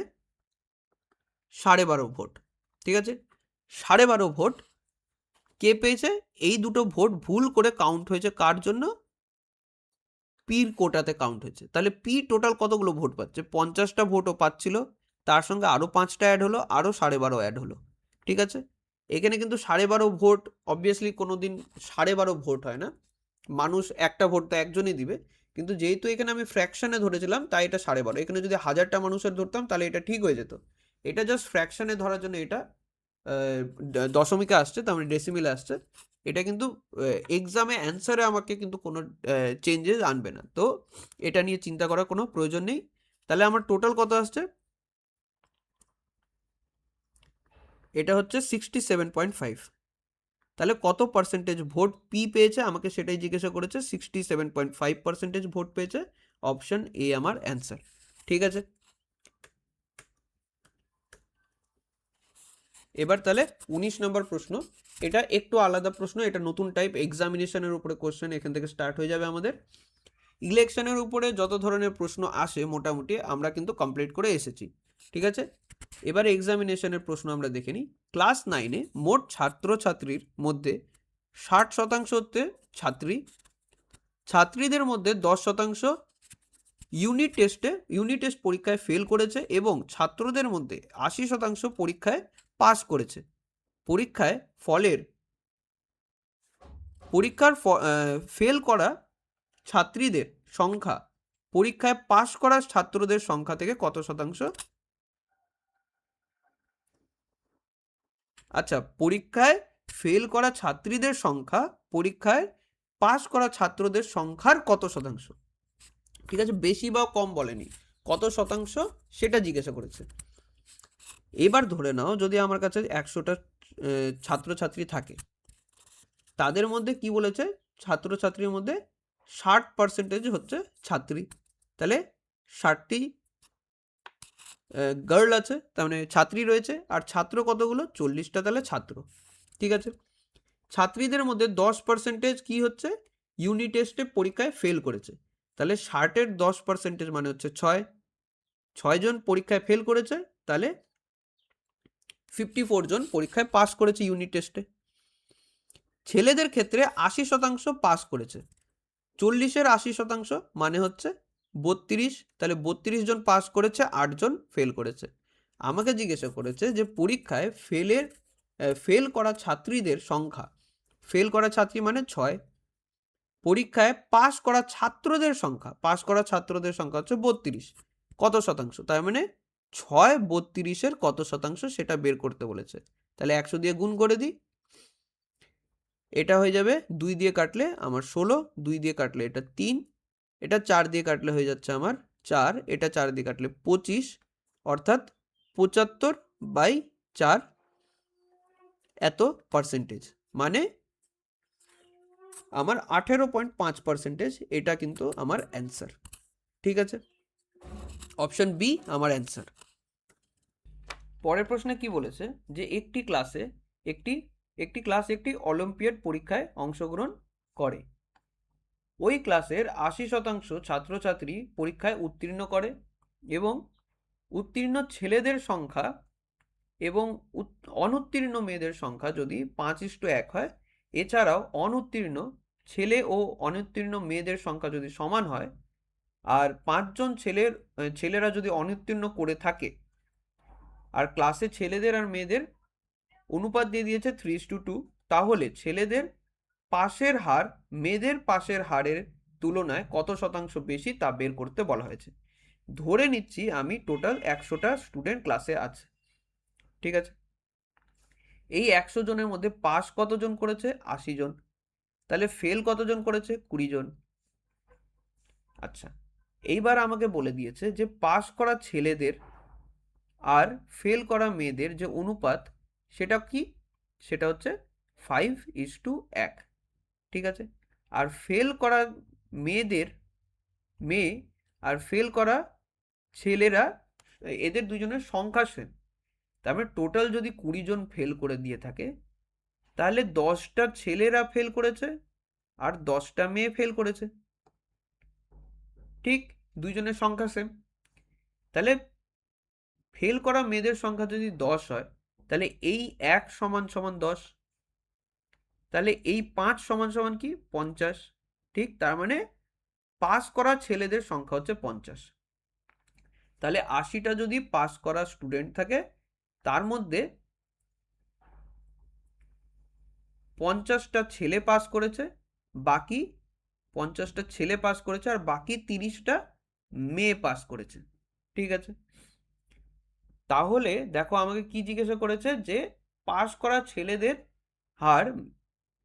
12.5 ভোট। ঠিক আছে, 12.5 ভোট কে পেয়েছে? এই দুটো ভোট ভুল করে কাউন্ট হয়েছে কার জন্য? পির কোটাতে কাউন্ট হয়েছে। তাহলে পি টোটাল কতগুলো ভোট পাচ্ছে? 50টা ভোটও পাচ্ছিল, তার সঙ্গে আরও 5টা অ্যাড হলো, আরও 12.5 অ্যাড হলো। ঠিক আছে, এখানে কিন্তু 12.5 ভোট অবভিয়াসলি কোনো দিন 12.5 ভোট হয় না, মানুষ একটা ভোট তো একজনই দিবে, কিন্তু যেহেতু এখানে আমি ফ্র্যাকশনে ধরেছিলাম তাই এটা 12.5। এখানে যদি 1000টা মানুষের ধরতাম তাহলে এটা ঠিক হয়ে যেত, এটা জাস্ট ফ্র্যাকশনে ধরার জন্য এটা দশমিকে আসছে, তার মানে ডেসিমিলে আসছে। এটা কিন্তু এক্সামে অ্যান্সারে আমাকে কিন্তু কোনো চেঞ্জেস আনবে না, তো এটা নিয়ে চিন্তা করার কোনো প্রয়োজন নেই। তাহলে আমার টোটাল কত আসছে? এটা হচ্ছে 67.5। তাহলে কত পার্সেন্টেজ ভোট পি পেয়েছে আমাকে সেটাই জিজ্ঞাসা করেছে, 67.5% ভোট পেয়েছে, অপশন এ আমার অ্যান্সার। ঠিক আছে, এবার তাহলে 19 নম্বর প্রশ্ন, এটা একটু আলাদা প্রশ্ন, এটা নতুন টাইপ এক্সামিনেশনের উপরে কোশ্চেন এখান থেকে স্টার্ট হয়ে যাবে আমাদের। ইলেকশনের উপরে যত ধরনের প্রশ্ন আসে মোটামুটি আমরা কিন্তু কমপ্লিট করে এসেছি। ঠিক আছে, এবার এক্সামিনেশনের প্রশ্ন আমরা দেখে নিই। ক্লাস 9-এ মোট ছাত্রছাত্রীর মধ্যে 60% হচ্ছে ছাত্রীদের মধ্যে 10% ইউনিট টেস্ট পরীক্ষায় ফেল করেছে এবং ছাত্রদের মধ্যে 80% পরীক্ষায় পাস করেছে। পরীক্ষার ফেল করা ছাত্রীদের সংখ্যা পরীক্ষায় পাস করা ছাত্রদের সংখ্যা থেকে কত শতাংশ? আচ্ছা, পরীক্ষায় ফেল করা ছাত্রীদের সংখ্যা পরীক্ষায় পাস করা ছাত্রদের সংখ্যার কত শতাংশ? ঠিক আছে, বেশি বা কম বলেনি, কত শতাংশ সেটা জিজ্ঞাসা করেছে। এবার ধরে নাও যদি আমার কাছে 100টা ছাত্রছাত্রী থাকে, তাদের মধ্যে কি বলেছে, ছাত্রছাত্রীর মধ্যে 60% হচ্ছে ছাত্রী, তাহলে 60টি গার্ল আছে, তার মানে ছাত্রী রয়েছে, আর ছাত্র কতগুলো? 40টা, তাহলে ছাত্র। ঠিক আছে, ছাত্রীদের মধ্যে 10% কি হচ্ছে? ইউনিট টেস্টে পরীক্ষায় ফেল করেছে, তাহলে 60-এর 10% মানে হচ্ছে 6 জন পরীক্ষায় ফেল করেছে, তাহলে 54 জন পরীক্ষায় পাস করেছে ইউনিট টেস্টে। ছেলেদের ক্ষেত্রে 80% পাস করেছে, 40-এর 80% মানে হচ্ছে 32, তাহলে 32 জন পাস করেছে, 8 জন ফেল করেছে। আমাকে জিজ্ঞাসা করেছে যে পরীক্ষায় ফেল করা ছাত্রীদের সংখ্যা, ফেল করা ছাত্রী মানে 6, পরীক্ষায় পাস করা ছাত্রদের সংখ্যা হচ্ছে 32, কত শতাংশ? তার মানে 6 32-এর কত শতাংশ সেটা বের করতে বলেছে। তাহলে 100 দিয়ে গুণ করে দিই, এটা হয়ে যাবে 2 দিয়ে কাটলে আমার 16, 2 দিয়ে কাটলে এটা 3, এটা 4 দিয়ে কাটলে হয়ে যাচ্ছে আমার 4, এটা 4 দিয়ে কাটলে 25, অর্থাৎ 75/4 এত পার্সেন্টেজ, মানে আমার 18.5%, এটা কিন্তু আমার অ্যান্সার। ঠিক আছে, অপশন বি আমার অ্যান্সার। পরের প্রশ্নে কি বলেছে যে একটি ক্লাস একটি অলিম্পিয়াড পরীক্ষায় অংশগ্রহণ করে। ওই ক্লাসের 80% ছাত্রছাত্রী পরীক্ষায় উত্তীর্ণ করে এবং উত্তীর্ণ ছেলেদের সংখ্যা এবং অনুত্তীর্ণ মেয়েদের সংখ্যা যদি 5:1 হয়, এছাড়াও অনুত্তীর্ণ ছেলে ও অনুত্তীর্ণ মেয়েদের সংখ্যা যদি সমান হয়, আর 5 জন ছেলেরা যদি অনুত্তীর্ণ করে থাকে, আর ক্লাসে ছেলেদের আর মেয়েদের অনুপাত দিয়ে দিয়েছে 3:2, তাহলে ছেলেদের পাশের হার মেয়েদের পাশের হারের তুলনায় কত শতাংশ বেশি তা বের করতে বলা হয়েছে। ধরে নিচ্ছি আমি টোটাল 100টা স্টুডেন্ট ক্লাসে আছে। ঠিক আছে, এই 100 জনের মধ্যে পাস কতজন করেছে? 80 জন। তাহলে ফেল কতজন করেছে? 20 জন। আচ্ছা, এইবার আমাকে বলে দিয়েছে যে পাস করা ছেলেদের আর ফেল করা মেয়েদের যে অনুপাত, সেটা কি? সেটা হচ্ছে 5:1। ঠিক আছে, আর ফেল করা মেয়ে আর ফেল করা ছেলেরা, এদের দুজনের সংখ্যা সেম। তারপরে টোটাল যদি 20 জন ফেল করে দিয়ে থাকে, তাহলে 10টা ছেলেরা ফেল করেছে আর 10টা মেয়ে ফেল করেছে। ঠিক, দুইজনের সংখ্যা সেম। তাহলে ফেল করা মেয়েদের সংখ্যা যদি 10 হয়, তাহলে এই 1 সমান সমান 10, তাহলে এই 5 সমান সমান কি? 50। ঠিক, তার মানে পাস করা ছেলেদের সংখ্যা হচ্ছে 50। তাহলে 80টা যদি পাস করা স্টুডেন্ট থাকে, তার মধ্যে 50টা ছেলে পাস করেছে, বাকি 50টা ছেলে পাস করেছে আর বাকি 30টা মেয়ে পাস করেছে। ঠিক আছে, তাহলে দেখো আমাকে কি জিজ্ঞাসা করেছে যে পাস করা ছেলেদের হার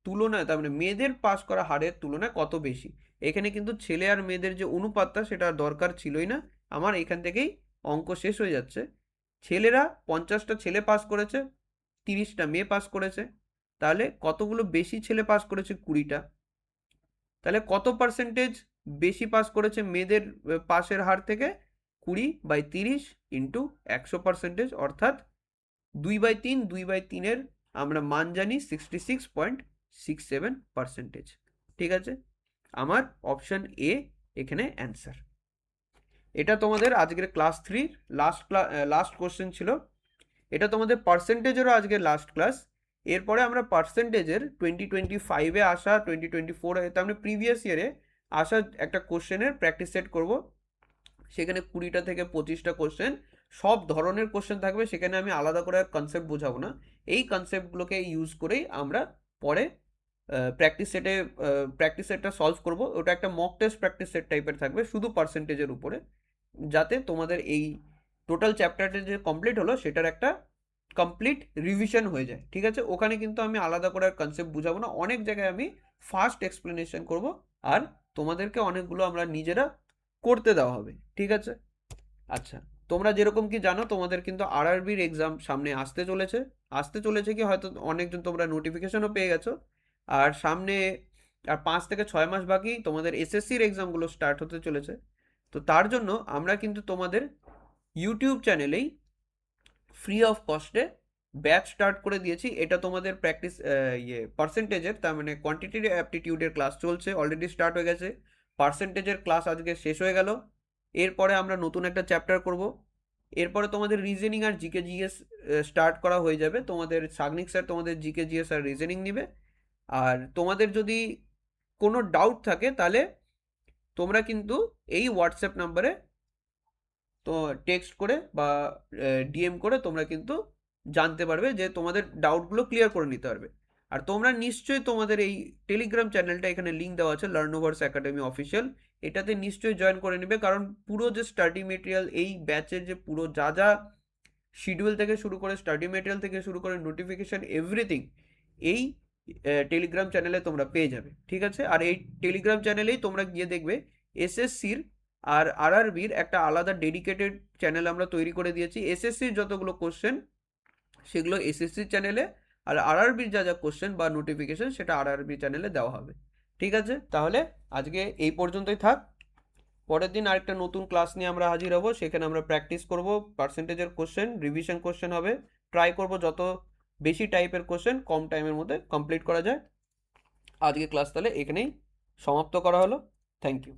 তুলনায়, তার মানে মেয়েদের পাস করা হারের তুলনায় কত বেশি। এখানে কিন্তু ছেলে আর মেয়েদের যে অনুপাতটা, সেটা দরকার ছিলই না, আমার এখান থেকেই অঙ্ক শেষ হয়ে যাচ্ছে। ছেলেরা 50টা ছেলে পাস করেছে, 30টা মেয়ে পাস করেছে, তাহলে কতগুলো বেশি ছেলে পাস করেছে? 20টা। তাহলে কত পার্সেন্টেজ বেশি পাস করেছে মেয়েদের পাসের হার থেকে? 20/30 ইন্টু 100%, অর্থাৎ 2/3, 2/3-এর আমরা মান জানি 66.67%। ঠিক আছে, আমার অপশন এ এখানে অ্যান্সার। এটা তোমাদের আজকের ক্লাস 3 লাস্ট কোশ্চেন ছিল। এটা তোমাদের পার্সেন্টেজেরও আজকে লাস্ট ক্লাস। এরপরে আমরা পার্সেন্টেজের 2025-এ আসা, 2024-এ, তার মানে প্রিভিয়াস ইয়ারে আসা একটা কোশ্চেনের প্র্যাকটিস সেট করব। সেখানে 20টা থেকে 25টা কোশ্চেন, সব ধরনের কোশ্চেন থাকবে। সেখানে আমি আলাদা করে কনসেপ্ট বোঝাবো না, এই কনসেপ্টগুলোকে ইউজ করেই আমরা পরে প্র্যাকটিস সেটটা সলভ করব। ওটা একটা মক টেস্ট প্র্যাকটিস সেট টাইপের থাকবে, শুধু পার্সেন্টেজের উপরে, যাতে তোমাদের এই টোটাল চ্যাপ্টারটা যে কমপ্লিট হলো, সেটার একটা কমপ্লিট রিভিশন হয়ে যায়। ঠিক আছে, ওখানে কিন্তু আমি আলাদা করে কনসেপ্ট বুঝাবো না, অনেক জায়গায় আমি ফাস্ট এক্সপ্লেনেশন করব, আর তোমাদেরকে অনেকগুলো আমরা নিজেরা করতে দেওয়া হবে। ঠিক আছে, আচ্ছা, তোমরা যেরকম কি জানো, তোমাদের কিন্তু আরআরবির এক্সাম সামনে আসতে চলেছে কি হয়তো অনেকজন তোমরা নোটিফিকেশনও পেয়ে গেছো। আর সামনে আর 5 থেকে 6 মাস বাকি তোমাদের এসএসসির এক্সামগুলো স্টার্ট হতে চলেছে। তো তার জন্য আমরা কিন্তু তোমাদের ইউটিউব চ্যানেলেই ফ্রি অফ কস্টে ব্যাচ স্টার্ট করে দিয়েছি। এটা তোমাদের প্র্যাকটিস পার্সেন্টেজের, তার মানে কোয়ান্টিটিভ অ্যাপটিটিউডের ক্লাস চলছে, অলরেডি স্টার্ট হয়ে গেছে। পার্সেন্টেজের ক্লাস আজকে শেষ হয়ে গেল। এরপরে আমরা নতুন একটা চ্যাপ্টার করব। এরপরে তোমাদের রিজনিং আর জিকে জিএস স্টার্ট করা হয়ে যাবে। তোমাদের সাগনিক স্যার তোমাদের জিকে জিএস আর রিজনিং নিবে। আর তোমাদের যদি কোনো ডাউট থাকে, তাহলে তোমরা কিন্তু এই হোয়াটসঅ্যাপ নাম্বারে তো টেক্সট করে বা ডিএম করে তোমরা কিন্তু জানতে পারবে, যে তোমাদের ডাউটগুলো ক্লিয়ার করে নিতে পারবে। আর তোমরা নিশ্চয়ই তোমাদের এই টেলিগ্রাম চ্যানেলটা, এখানে লিঙ্ক দেওয়া আছে, লার্নোভার্স একাডেমি অফিসিয়াল, এটাতে নিশ্চয়ই জয়েন করে নেবে। কারণ পুরো যে স্টাডি মেটেরিয়াল, এই ব্যাচের যে পুরো যা যা শিডিউল থেকে শুরু করে স্টাডি মেটেরিয়াল থেকে শুরু করে নোটিফিকেশান এভরিথিং এই টেলিগ্রাম চ্যানেলে তোমরা পেয়ে যাবে, ঠিক আছে। আর এই টেলিগ্রাম চ্যানেলেই তোমরা গিয়ে দেখবে এসএসসির আর আরআরবির একটা আলাদা ডেডিকেটেড চ্যানেল আমরা তৈরি করে দিয়েছি। এসএসসির যতগুলো কোশ্চেন সেগুলো এসএসসি চ্যানেলে, আর আরআরবির যা যা কোশ্চেন বা নোটিফিকেশন সেটা আরআরবি চ্যানেলে দেওয়া হবে, ঠিক আছে। তাহলে আজকে এই পর্যন্তই থাক। পরের দিন আরেকটা নতুন ক্লাস নিয়ে আমরা হাজির হব, সেখানে আমরা প্র্যাকটিস করব পার্সেন্টেজের কোশ্চেন, রিভিশন কোশ্চেন হবে, ট্রাই করব যত বেশি টাইপের কোশ্চেন কম টাইমের মধ্যে কমপ্লিট করা যায়। আজকে ক্লাস তাহলে এখানেই সমাপ্ত করা হলো। Thank you.